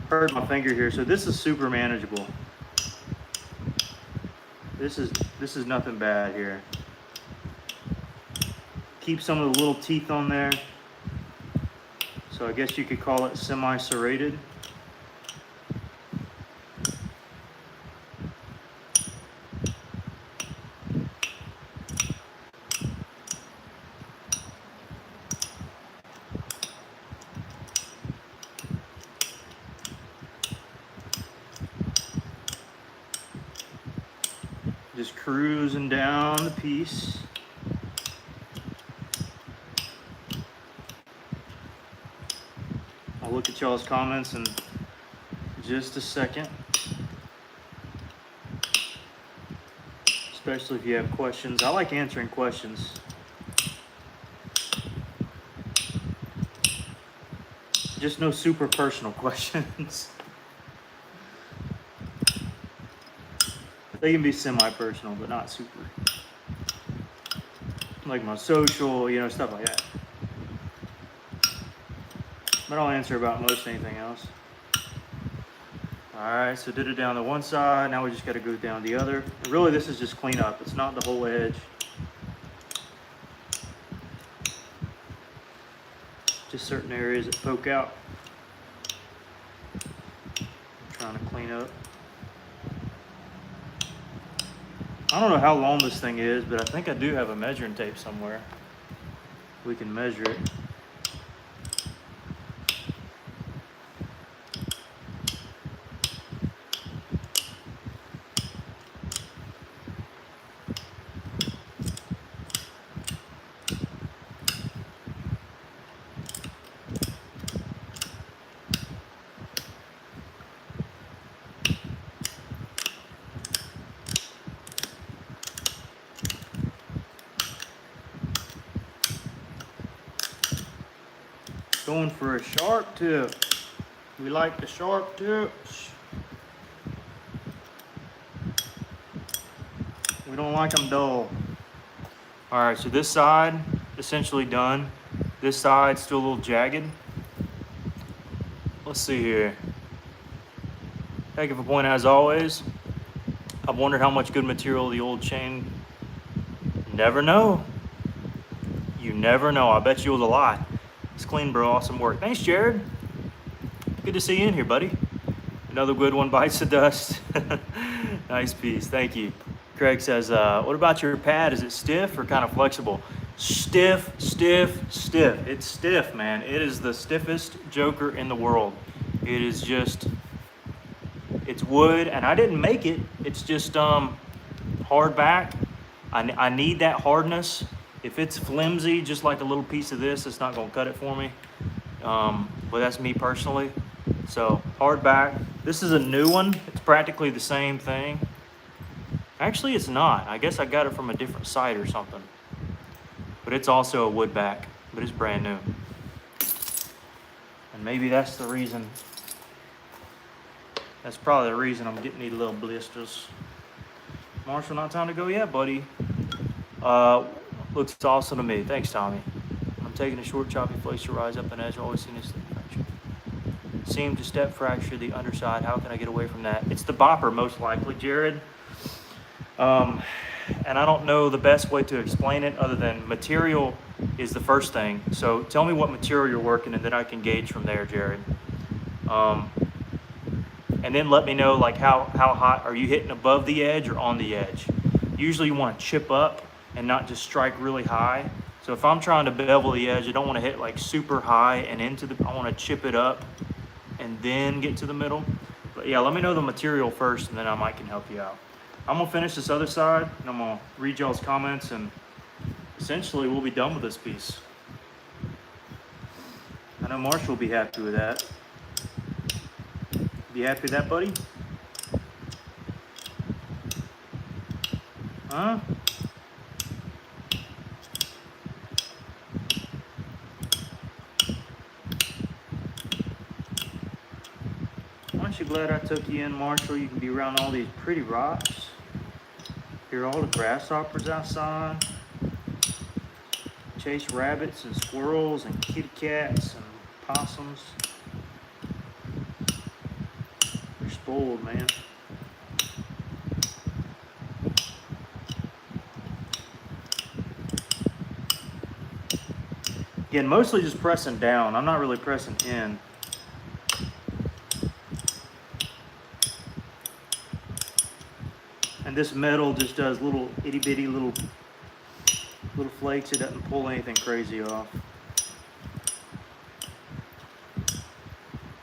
hurt my finger here. So this is super manageable. This is nothing bad here. Keep some of the little teeth on there. So I guess you could call it semi-serrated. Just cruising down the piece. I'll look at y'all's comments in just a second. Especially if you have questions. I like answering questions. Just no super personal questions. They can be semi-personal, but not super. Like my social, stuff like that. But I'll answer about most anything else. Alright, so did it down the one side, now we just gotta go down the other. Really, this is just cleanup, it's not the whole edge. Just certain areas that poke out. Trying to clean up. I don't know how long this thing is, but I think I do have a measuring tape somewhere. We can measure it. Going for a sharp tip. We like the sharp tips. We don't like them dull. All right, so this side essentially done. This side still a little jagged. Let's see here. Heck of a point as always. I've wondered how much good material the old chain. Never know. You never know. I bet you it was a lot. It's clean, bro. Awesome work. Thanks, Jared. Good to see you in here, buddy. Another good one bites the dust. Nice piece. Thank you. Craig says, what about your pad? Is it stiff or kind of flexible? Stiff, stiff, stiff. It's stiff, man. It is the stiffest joker in the world. It is just, it's wood, and I didn't make it. It's just hard back. I need that hardness. If it's flimsy, just like a little piece of this, it's not gonna cut it for me. But that's me personally. So hard back. This is a new one. It's practically the same thing Actually, it's not. I guess I got it from a different site or something. But it's also a wood back, but it's brand new. And maybe that's the reason. That's probably the reason I'm getting these little blisters. Marshall, not time to go yet, buddy. Looks awesome to me. Thanks, Tommy. I'm taking a short choppy flakes to rise up an edge. Always seen this step fracture. Seem to step fracture the underside. How can I get away from that? It's the bopper, most likely, Jared. And I don't know the best way to explain it other than material is the first thing. So tell me what material you're working and then I can gauge from there, Jared. And then let me know like how hot are you hitting above the edge or on the edge. Usually you want to chip up and not just strike really high. So if I'm trying to bevel the edge, I don't want to hit like super high and into the, I want to chip it up and then get to the middle. But yeah, let me know the material first and then I might can help you out. I'm gonna finish this other side and I'm gonna read y'all's comments and essentially we'll be done with this piece. I know Marshall will be happy with that. Be happy with that, buddy? Huh? Aren't you glad I took you in, Marshall? You can be around all these pretty rocks. Hear all the grasshoppers outside. Chase rabbits and squirrels and kitty cats and possums. You're spoiled, man. Again, mostly just pressing down. I'm not really pressing in. And this metal just does little itty bitty little flakes. It doesn't pull anything crazy off.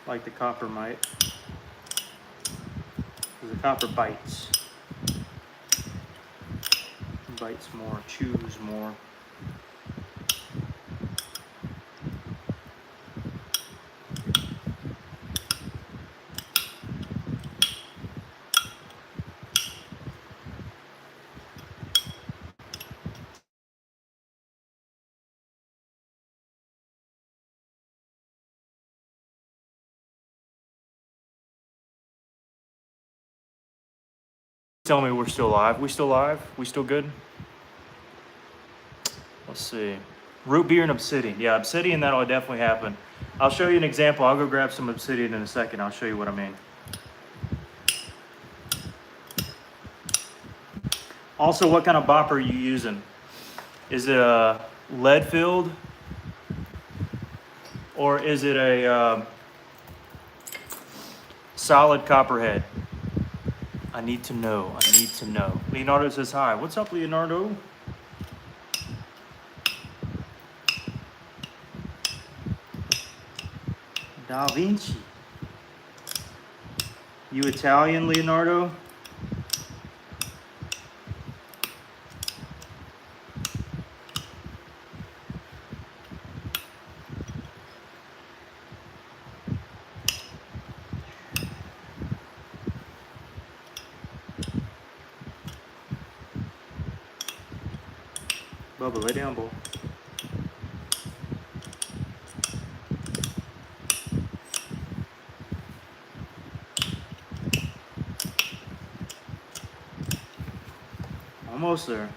Like the copper might. Because the copper bites. Bites more, chews more. Tell me we're still live. We still live? We still good? Let's see. Root beer and obsidian. Yeah, obsidian, that'll definitely happen. I'll show you an example. I'll go grab some obsidian in a second. I'll show you what I mean. Also, what kind of bopper are you using? Is it a lead filled? Or is it a solid copperhead? I need to know. I need to know. Leonardo says hi. What's up, Leonardo? Da Vinci. You Italian, Leonardo? Bubba, lay down, boy. Almost there.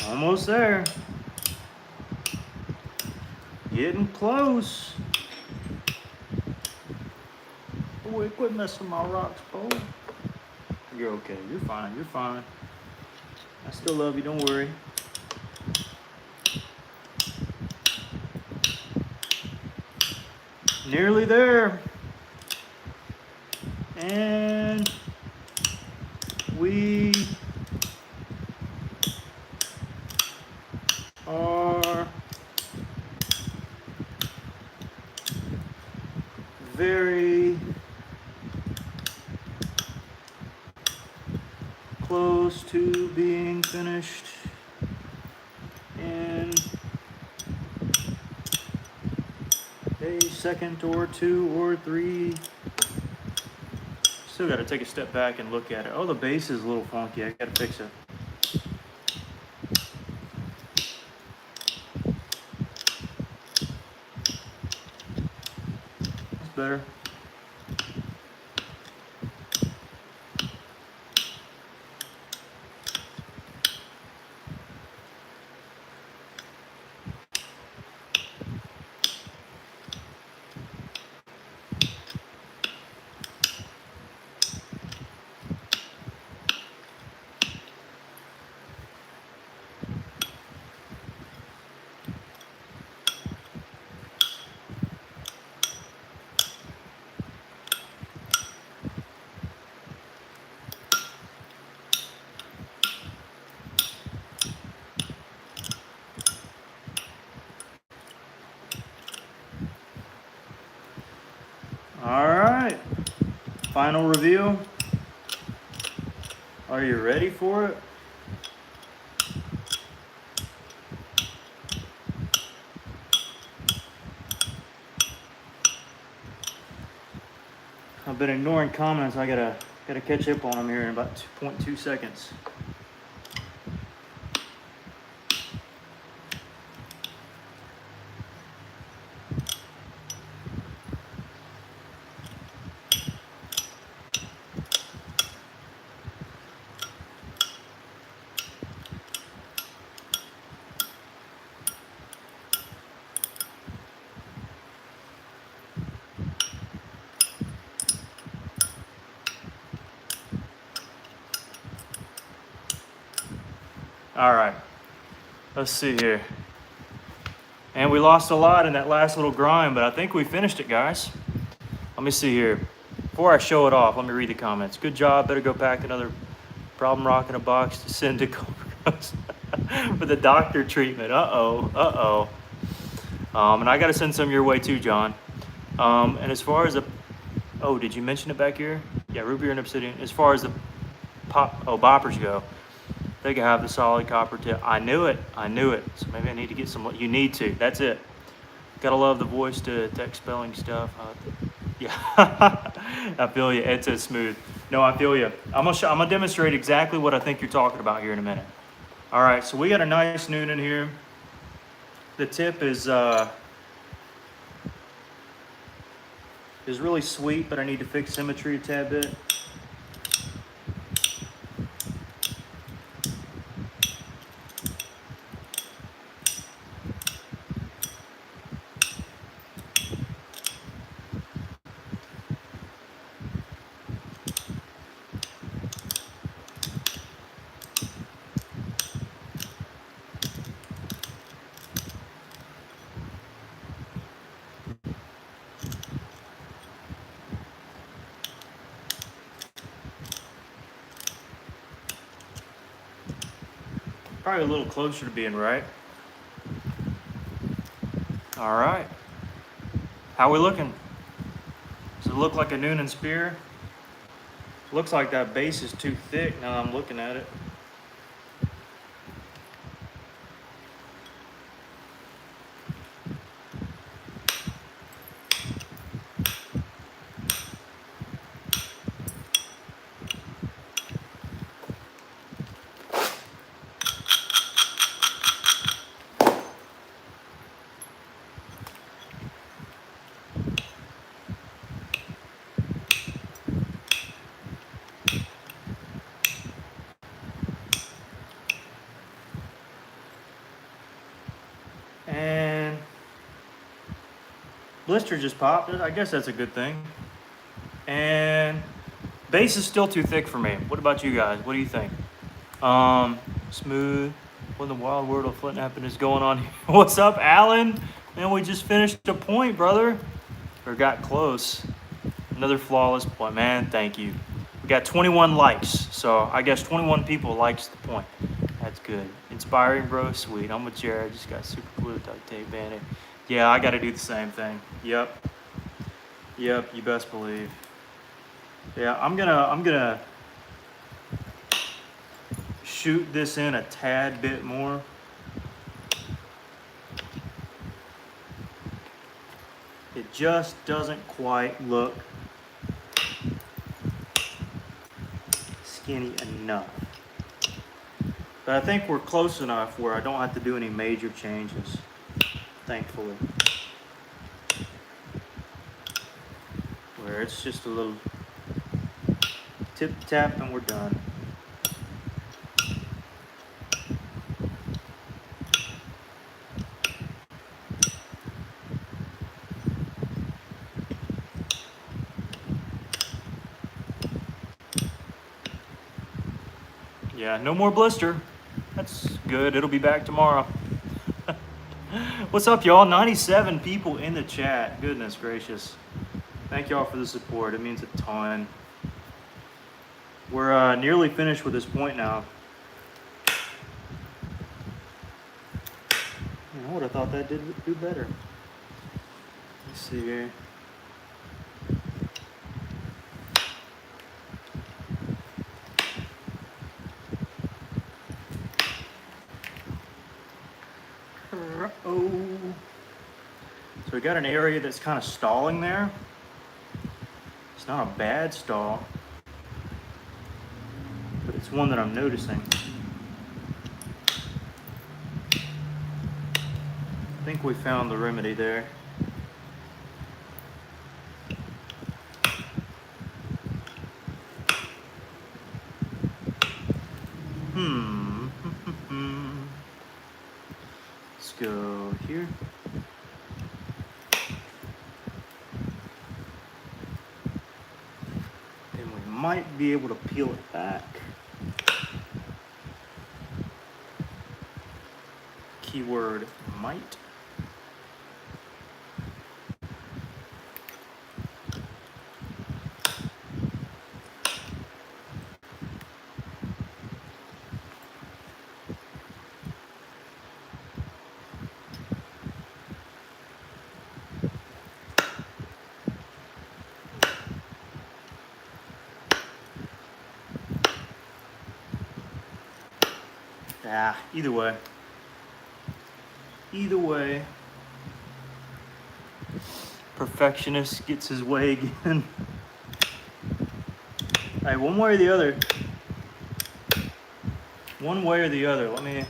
Almost there. Getting close. Boy, quit messing with my rocks, boy. You're okay. You're fine. You're fine. I still love you. Don't worry. Nearly there. And we are very close to being finished in a second or two or three. Still got to take a step back and look at it. Oh, the base is a little funky. I got to fix it. That's better. All right, final review. Are you ready for it? I've been ignoring comments. I gotta catch up on them here in about 2.2 seconds. All right, let's see here. And we lost a lot in that last little grind, but I think we finished it, guys. Let me see here. Before I show it off, let me read the comments. Good job. Better go pack another problem rock in a box to send to Coast for the doctor treatment. Uh-oh. And I got to send some your way too, John. And as far as the... Oh, did you mention it back here? Yeah, ruby and obsidian. As far as the boppers go, they can have the solid copper tip. I knew it. So maybe I need to get some. You need to. That's it. Gotta love the voice to text spelling stuff. Yeah, I feel you. It's smooth. No, I feel you. I'm gonna demonstrate exactly what I think you're talking about here in a minute. All right, so we got a nice noon in here. The tip is really sweet, but I need to fix symmetry a tad bit. Probably a little closer to being right. All right. How we looking? Does it look like a Noonan spear? Looks like that base is too thick now I'm looking at it. And blister just popped. I guess that's a good thing. And base is still too thick for me. What about you guys? What do you think? Smooth. What in the wild world of Flint Knapping is going on here? What's up, Alan? Man, we just finished a point, brother. Or got close. Another flawless point. Man, thank you. We got 21 likes. So I guess 21 people likes the point. That's good. Inspiring, bro. Sweet. I'm with Jared. Just got super glue, duct tape, bandit. Yeah, I got to do the same thing. Yep. You best believe. Yeah, I'm gonna shoot this in a tad bit more. It just doesn't quite look skinny enough. But I think we're close enough where I don't have to do any major changes, thankfully. Where it's just a little tip tap and we're done. Yeah, no more blister. That's good. It'll be back tomorrow. What's up, y'all? 97 people in the chat. Goodness gracious. Thank y'all for the support. It means a ton. We're nearly finished with this point now. I would have thought that did do better. Let's see here. Oh. So we got an area that's kind of stalling there. It's not a bad stall, but it's one that I'm noticing. I think we found the remedy there. Let's go here. And we might be able to peel it back. Keyword might. Either way. Either way. Perfectionist gets his way again. Alright, one way or the other. One way or the other. Let me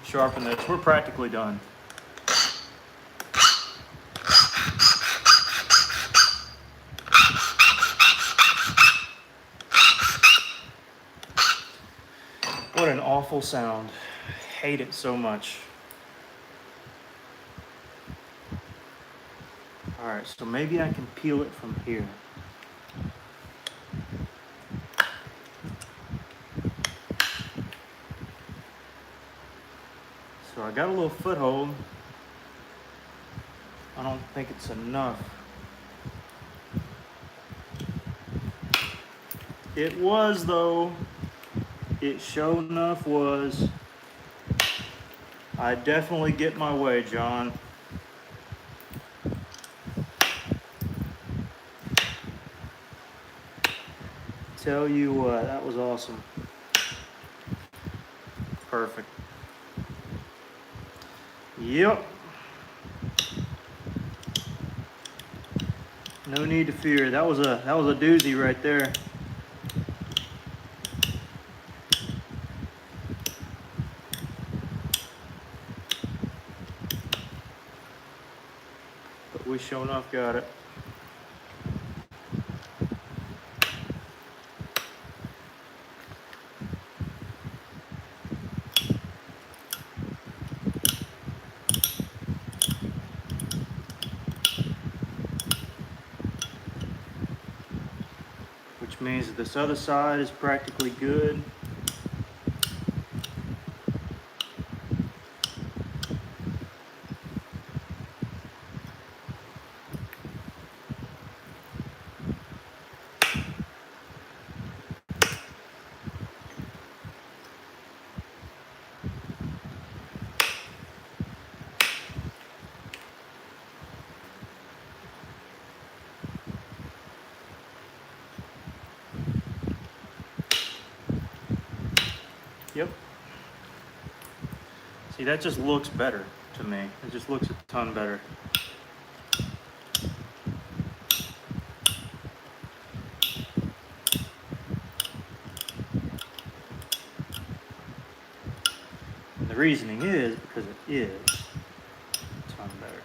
sharpen this. We're practically done. What an awful sound. I hate it so much. Alright, so maybe I can peel it from here. So I got a little foothold. I don't think it's enough. It was though. It sure enough was. I definitely get my way, John. Tell you what, that was awesome. Perfect. Yep. No need to fear. That was a doozy right there. But we sure enough got it. Which means that this other side is practically good. Yep, See, that just looks better to me. It just looks a ton better. And the reasoning is because it is a ton better.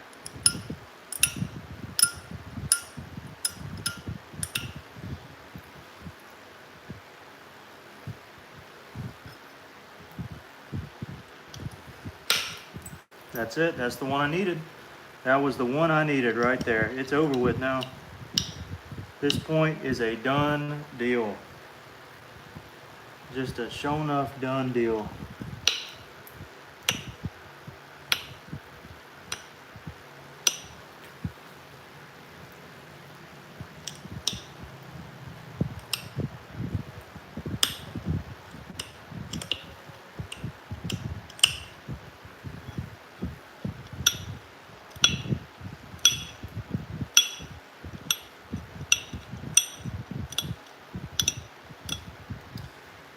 That's it. That's the one I needed. That was the one I needed right there. It's over with now. This point is a done deal. Just a show enough done deal.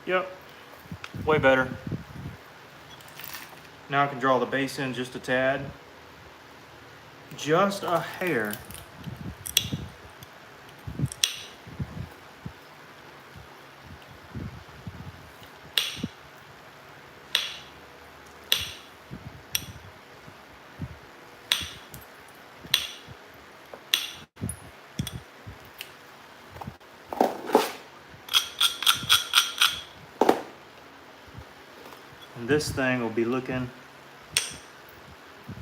Yep, way better. Now I can draw the base in just a tad. Just a hair. And this thing will be looking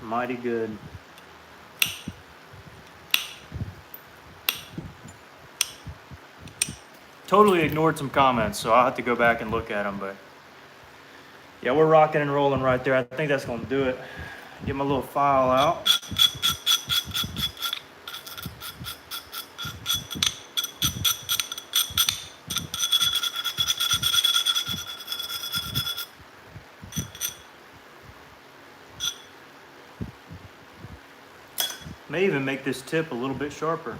mighty good. Totally ignored some comments, so I'll have to go back and look at them, but yeah, we're rocking and rolling right there. I think that's gonna do it. Get my little file out. May even make this tip a little bit sharper.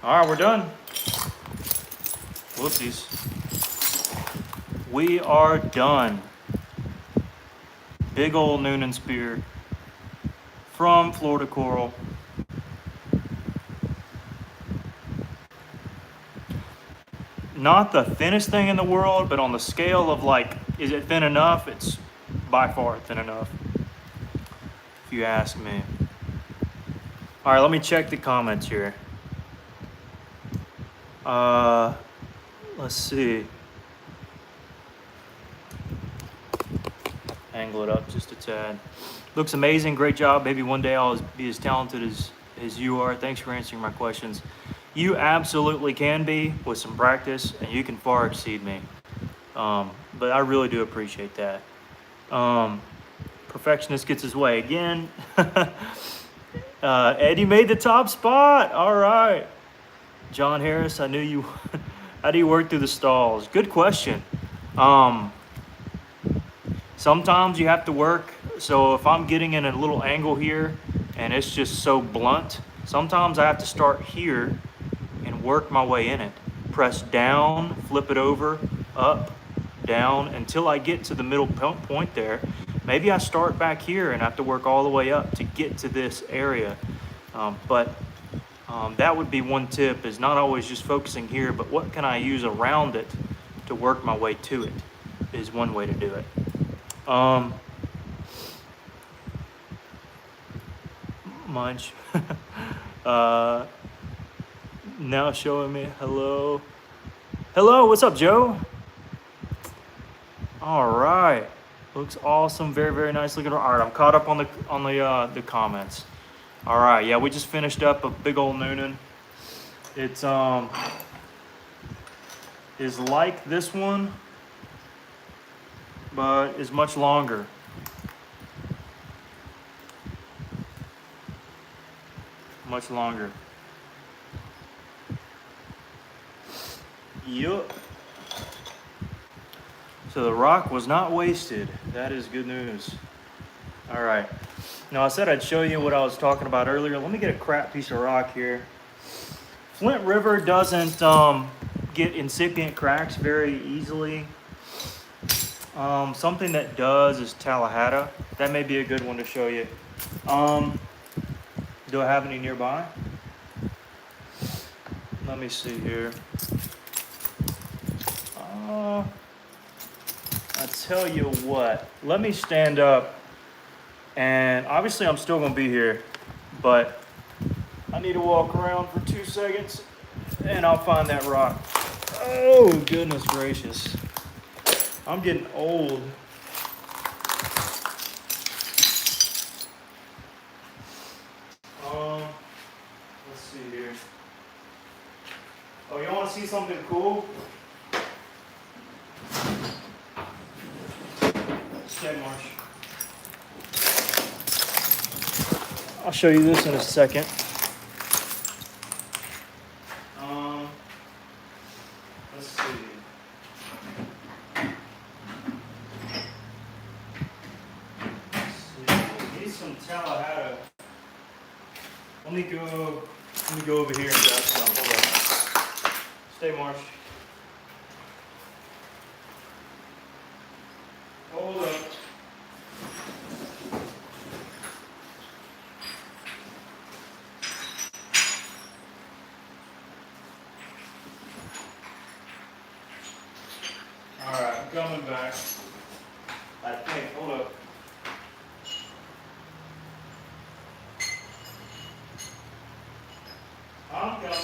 All right, we're done. Whoopsies. We are done. Big old Noonan spear from Florida Coral. Not the thinnest thing in the world, but on the scale of like, is it thin enough? It's by far thin enough, if you ask me. All right, let me check the comments here. Let's see. Angle it up just a tad. Looks amazing, great job. Maybe one day I'll be as talented as you are. Thanks for answering my questions. You absolutely can be with some practice, and you can far exceed me. But I really do appreciate that. Perfectionist gets his way again. Eddie made the top spot. All right. John Harris, I knew you. How do you work through the stalls? Good question. Sometimes you have to work. So if I'm getting in a little angle here and it's just so blunt, sometimes I have to start here and work my way in it. Press down, flip it over, up, down, until I get to the middle point there. Maybe I start back here and have to work all the way up to get to this area. That would be one tip, is not always just focusing here, but what can I use around it to work my way to it, is one way to do it. Munch. Now showing me, hello. Hello, what's up, Joe? All right, looks awesome, very, very nice looking. All right, I'm caught up on the comments. All right, yeah, we just finished up a big old Noonan. It's is like this one, but is much longer. much longer. Yup. So the rock was not wasted. That is good news. All right. Now I said I'd show you what I was talking about earlier. Let me get a crap piece of rock here. Flint River doesn't get incipient cracks very easily. Something that does is Tallahassee. That may be a good one to show you. Do I have any nearby? Let me see here. I tell you what, let me stand up, and obviously I'm still gonna be here, but I need to walk around for 2 seconds and I'll find that rock. Oh, goodness gracious. I'm getting old. Let's see here. Oh, you wanna see something cool? Stay, Marsh. I'll show you this in a second. Let's see. Need some Tallahassee. Let me go over here and grab some. Hold on. Stay, Marsh. Hold up. Alright, I'm coming back. I think, hold up. I'm coming.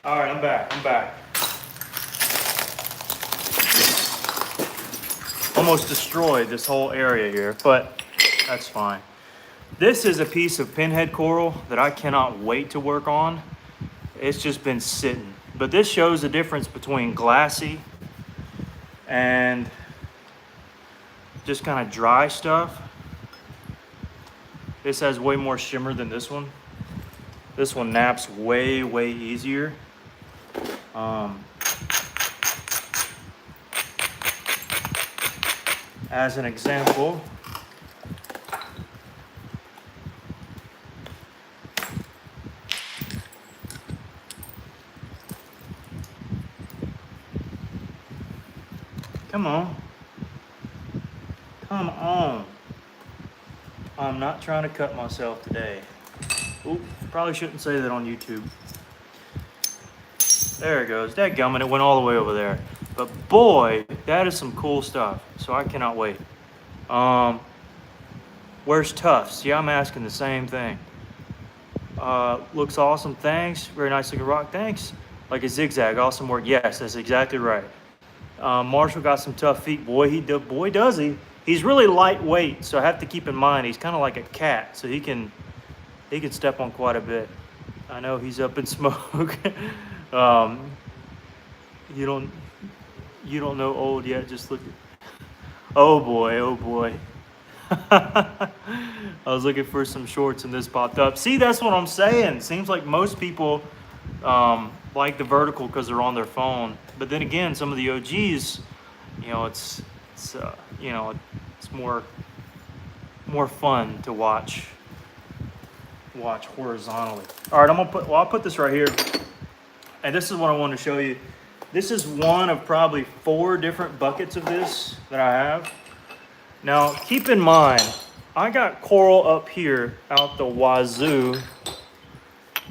Alright, I'm back. Almost destroyed this whole area here, but that's fine. This is a piece of pinhead coral that I cannot wait to work on. It's just been sitting. But this shows the difference between glassy and just kind of dry stuff. This has way more shimmer than this one. This one naps way, way easier. As an example, come on. I'm not trying to cut myself today. Oop, probably shouldn't say that on YouTube. There it goes. Dadgummit, it went all the way over there. But boy, that is some cool stuff. So I cannot wait. Where's Tufts? Yeah, I'm asking the same thing. Looks awesome. Thanks. Very nice looking rock. Thanks. Like a zigzag. Awesome work. Yes, that's exactly right. Marshall got some tough feet. Boy, does he. He's really lightweight, so I have to keep in mind he's kind of like a cat, so he can step on quite a bit. I know he's up in smoke. You don't know old yet. Just look at. Oh boy. I was looking for some shorts and this popped up. See, that's what I'm saying. Seems like most people like the vertical because they're on their phone. But then again, some of the OGs, it's more fun to watch horizontally. All right, I'll put this right here. And this is what I want to show you. This is one of probably 4 different buckets of this that I have. Now, keep in mind, I got coral up here out the wazoo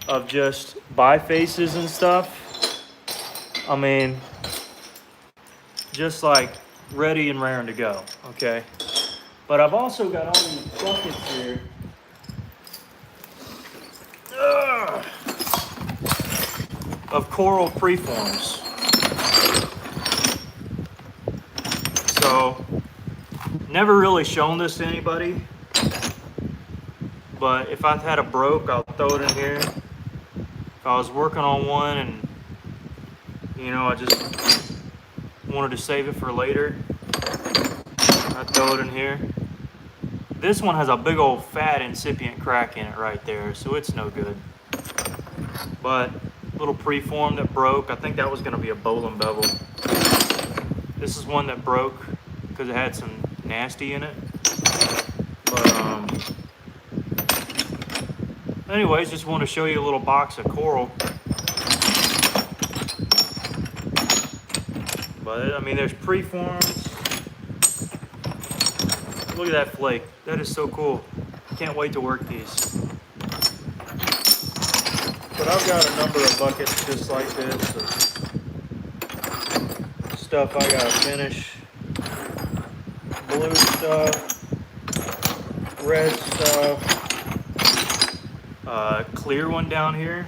of just bifaces and stuff. I mean, just like ready and raring to go, okay? But I've also got all these buckets here. Of coral preforms. So, never really shown this to anybody, but if I've had a broke, I'll throw it in here. If I was working on one and, you know, I just wanted to save it for later, I'd throw it in here. This one has a big old fat incipient crack in it right there, so it's no good. But little preform that broke. I think that was going to be a bowling bevel. This is one that broke because it had some nasty in it. But anyways, just want to show you a little box of coral. But I mean, there's preforms. Look at that flake. That is so cool. Can't wait to work these. But I've got a number of buckets just like this of stuff I gotta finish. Blue stuff, red stuff, clear one down here.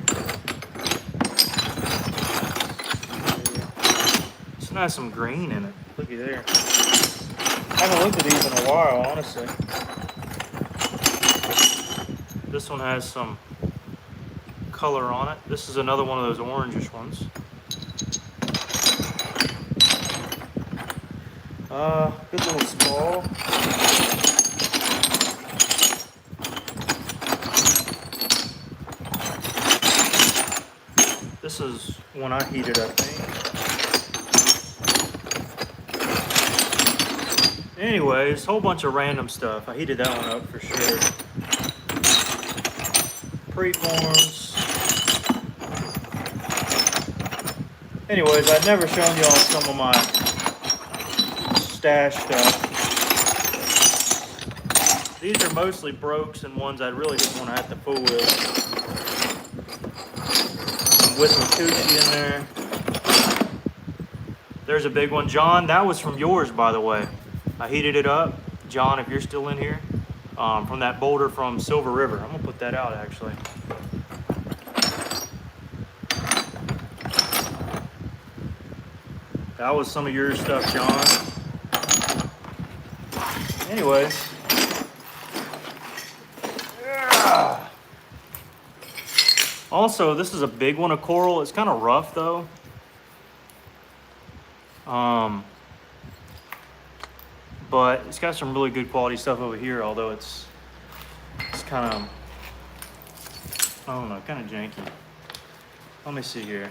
This one has some green in it. Looky there. I haven't looked at these in a while, honestly. This one has some color on it. This is another one of those orangish ones. Good little small. This is one I heated, I think. Anyways, whole bunch of random stuff. I heated that one up for sure. Preforms. Anyways, I've never shown y'all some of my stash stuff. These are mostly brokes and ones I really didn't want to have to fool with. Some Withlacoochee in there. There's a big one. John, that was from yours, by the way. I heated it up. John, if you're still in here, from that boulder from Silver River. I'm gonna put that out actually. That was some of your stuff, John. Anyways. Yeah. Also, this is a big one of coral. It's kind of rough though. But it's got some really good quality stuff over here, although it's kind of, I don't know, kind of janky. Let me see here.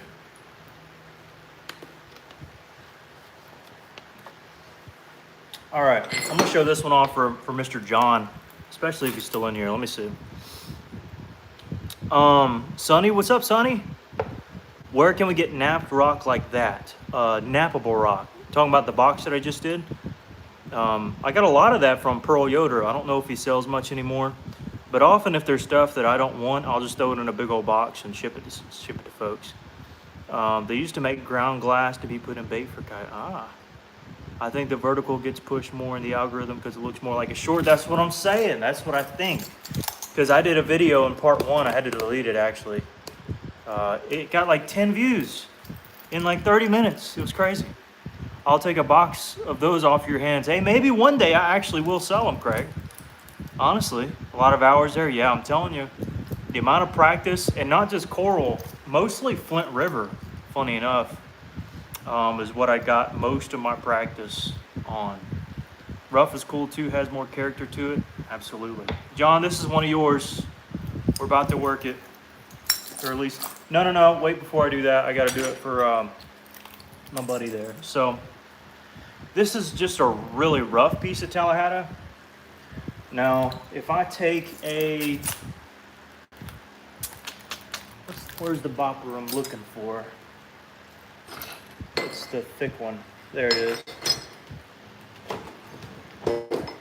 All right, I'm gonna show this one off for Mr. John, especially if he's still in here. Let me see. Sonny, what's up, Sonny? Where can we get napped rock like that? Nappable rock. Talking about the box that I just did. I got a lot of that from Pearl Yoder. I don't know if he sells much anymore, but often if there's stuff that I don't want, I'll just throw it in a big old box and ship it to folks. They used to make ground glass to be put in bait for kite. I think the vertical gets pushed more in the algorithm because it looks more like a short. That's what I'm saying. That's what I think. Because I did a video in part 1. I had to delete it actually. It got like 10 views in like 30 minutes. It was crazy. I'll take a box of those off your hands. Hey, maybe one day I actually will sell them, Craig. Honestly, a lot of hours there. Yeah, I'm telling you. The amount of practice, and not just coral, mostly Flint River, funny enough. Is what I got most of my practice on. Rough is cool too, has more character to it. Absolutely. John, this is one of yours. We're about to work it. Or at least, no, wait, before I do that, I gotta do it for my buddy there. So, this is just a really rough piece of Tallahassee. Now, if I take a, where's the bopper I'm looking for? It's the thick one. There it is.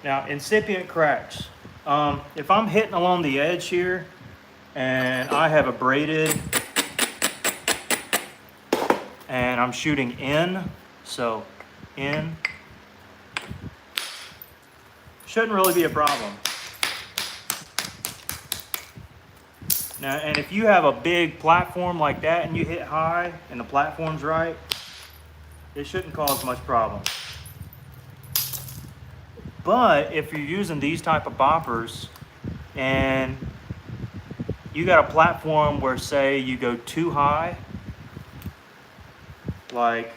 Now, incipient cracks. If I'm hitting along the edge here and I have a braided and I'm shooting in, so in, shouldn't really be a problem. Now, and if you have a big platform like that and you hit high and the platform's right, it shouldn't cause much problem. But if you're using these type of boppers and you got a platform where, say, you go too high, like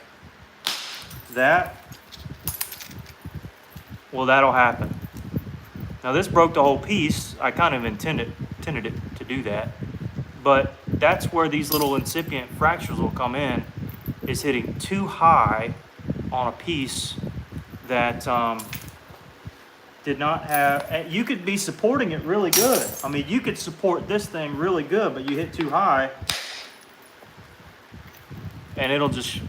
that, well, that'll happen. Now this broke the whole piece. I kind of intended it to do that, but that's where these little incipient fractures will come in, is hitting too high on a piece that did not have, you could be supporting it really good. I mean, you could support this thing really good, but you hit too high and it'll just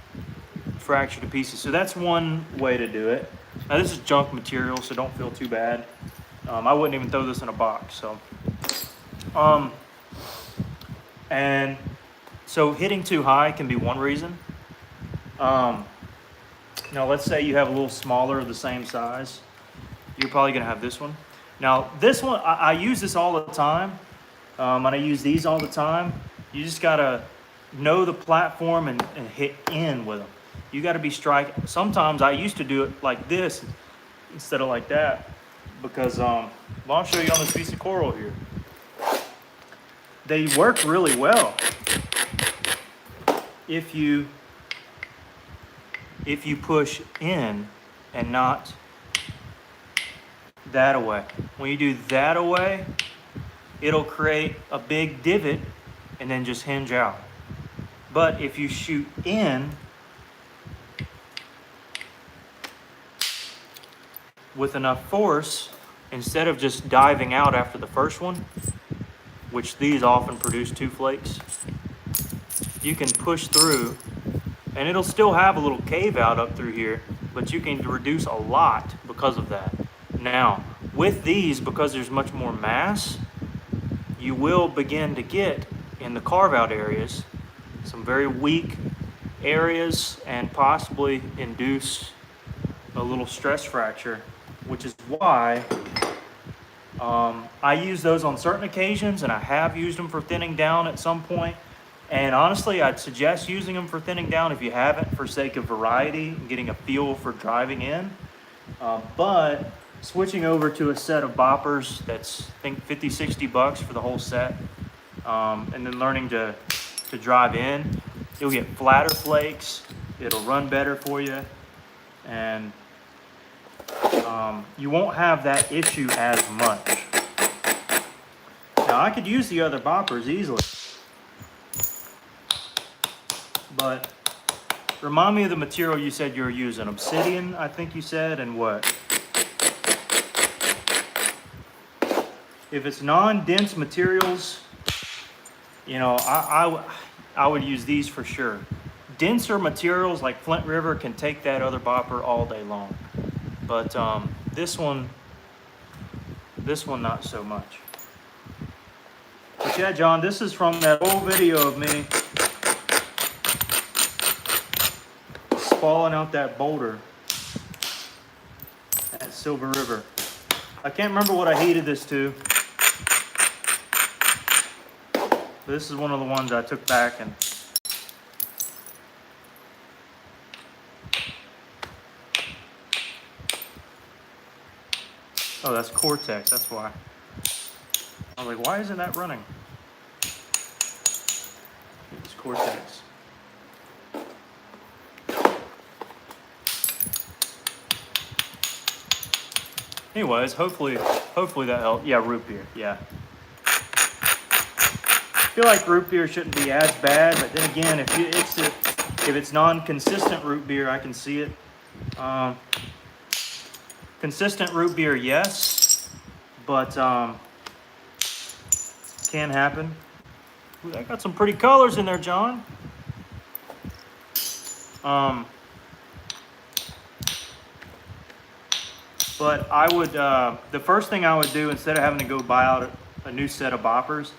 fracture to pieces. So that's one way to do it. Now this is junk material, so don't feel too bad. I wouldn't even throw this in a box. So, and so hitting too high can be one reason. Now let's say you have a little smaller of the same size. You're probably gonna have this one. Now this one, I use this all the time. And I use these all the time. You just gotta know the platform and hit in with them. You gotta be striking. Sometimes I used to do it like this instead of like that, because well, I'll show you on this piece of coral here. They work really well if you push in and not that away. When you do that away, it'll create a big divot and then just hinge out. But if you shoot in with enough force, instead of just diving out after the first one, which these often produce two flakes, you can push through and it'll still have a little cave out up through here, but you can reduce a lot because of that. Now, with these, because there's much more mass, you will begin to get in the carve out areas some very weak areas and possibly induce a little stress fracture, which is why I use those on certain occasions, and I have used them for thinning down at some point. And honestly, I'd suggest using them for thinning down if you haven't, for sake of variety and getting a feel for driving in. But switching over to a set of boppers that's, I think, 50, 60 bucks for the whole set, and then learning to drive in, you'll get flatter flakes, it'll run better for you, and you won't have that issue as much. Now, I could use the other boppers easily, but remind me of the material you said you were using. Obsidian, I think you said, and what? If it's non-dense materials, you know, I would use these for sure. Denser materials like Flint River can take that other bopper all day long. But this one not so much. But yeah, John, this is from that old video of me spalling out that boulder at Silver River. I can't remember what I heated this to. This is one of the ones I took back and oh, that's Cortex, that's why. I was like, why isn't that running? It's Cortex. Anyways, hopefully that helped. Yeah, root beer, yeah. I feel like root beer shouldn't be as bad, but then again, if it's non-consistent root beer, I can see it. Consistent root beer, yes, but can happen. Ooh, I got some pretty colors in there, John. But I would, the first thing I would do instead of having to go buy out a new set of boppers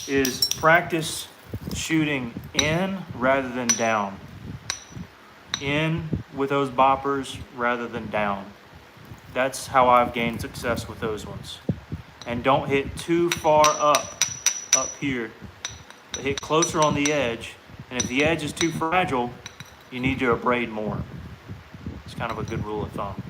is practice shooting in rather than down. In with those boppers rather than down. That's how I've gained success with those ones. And don't hit too far up here. But hit closer on the edge. And if the edge is too fragile, you need to abrade more. It's kind of a good rule of thumb.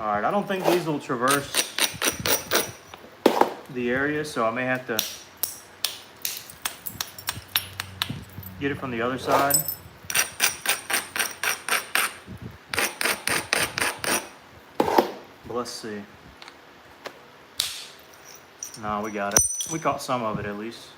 All right, I don't think these will traverse the area, so I may have to get it from the other side. But let's see. No, we got it. We caught some of it at least.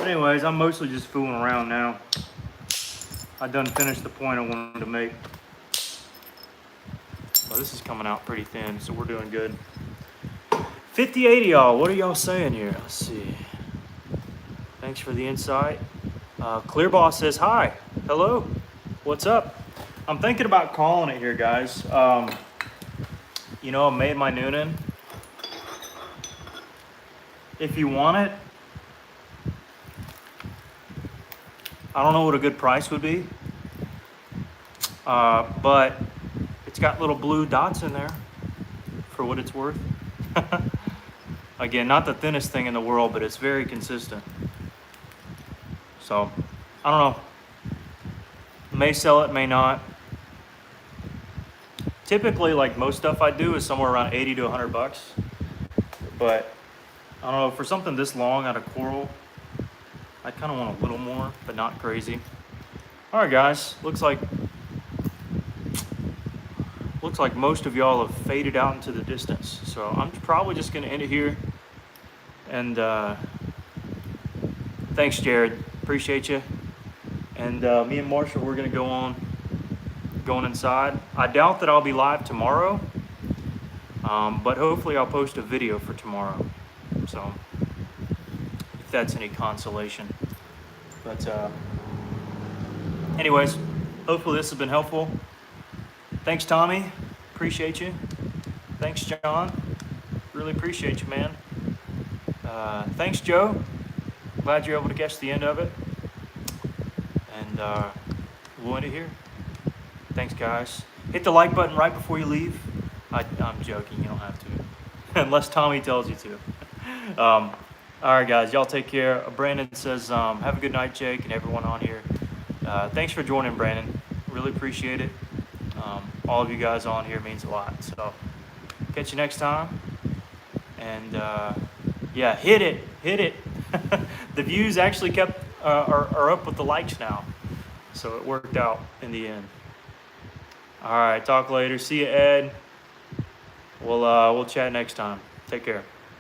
Anyways, I'm mostly just fooling around now. I done finished the point I wanted to make. Well, this is coming out pretty thin, so we're doing good. 50-80, y'all. What are y'all saying here? Let's see. Thanks for the insight. Clear Boss says hi. Hello. What's up? I'm thinking about calling it here, guys. You know, I made my Noonan. If you want it, I don't know what a good price would be, but it's got little blue dots in there for what it's worth. Again, not the thinnest thing in the world, but it's very consistent. So, I don't know. May sell it, may not. Typically, like most stuff I do is somewhere around 80 to 100 bucks. But, I don't know, for something this long out of coral, I kind of want a little more, but not crazy. All right, guys, looks like most of y'all have faded out into the distance. So I'm probably just gonna end it here. And thanks, Jared, appreciate you. And me and Marshall, we're gonna going inside. I doubt that I'll be live tomorrow, but hopefully I'll post a video for tomorrow. So if that's any consolation. But anyways, hopefully this has been helpful. Thanks, Tommy. Appreciate you. Thanks, John. Really appreciate you, man. Thanks, Joe. Glad you're able to catch the end of it. And we'll end it here. Thanks, guys. Hit the like button right before you leave. I'm joking. You don't have to. Unless Tommy tells you to. All right, guys. Y'all take care. Brandon says, have a good night, Jake, and everyone on here. Thanks for joining, Brandon. Really appreciate it. All of you guys on here means a lot. So catch you next time. And yeah, hit it. The views actually are up with the likes now. So it worked out in the end. All right, talk later. See you, Ed. We'll chat next time. Take care.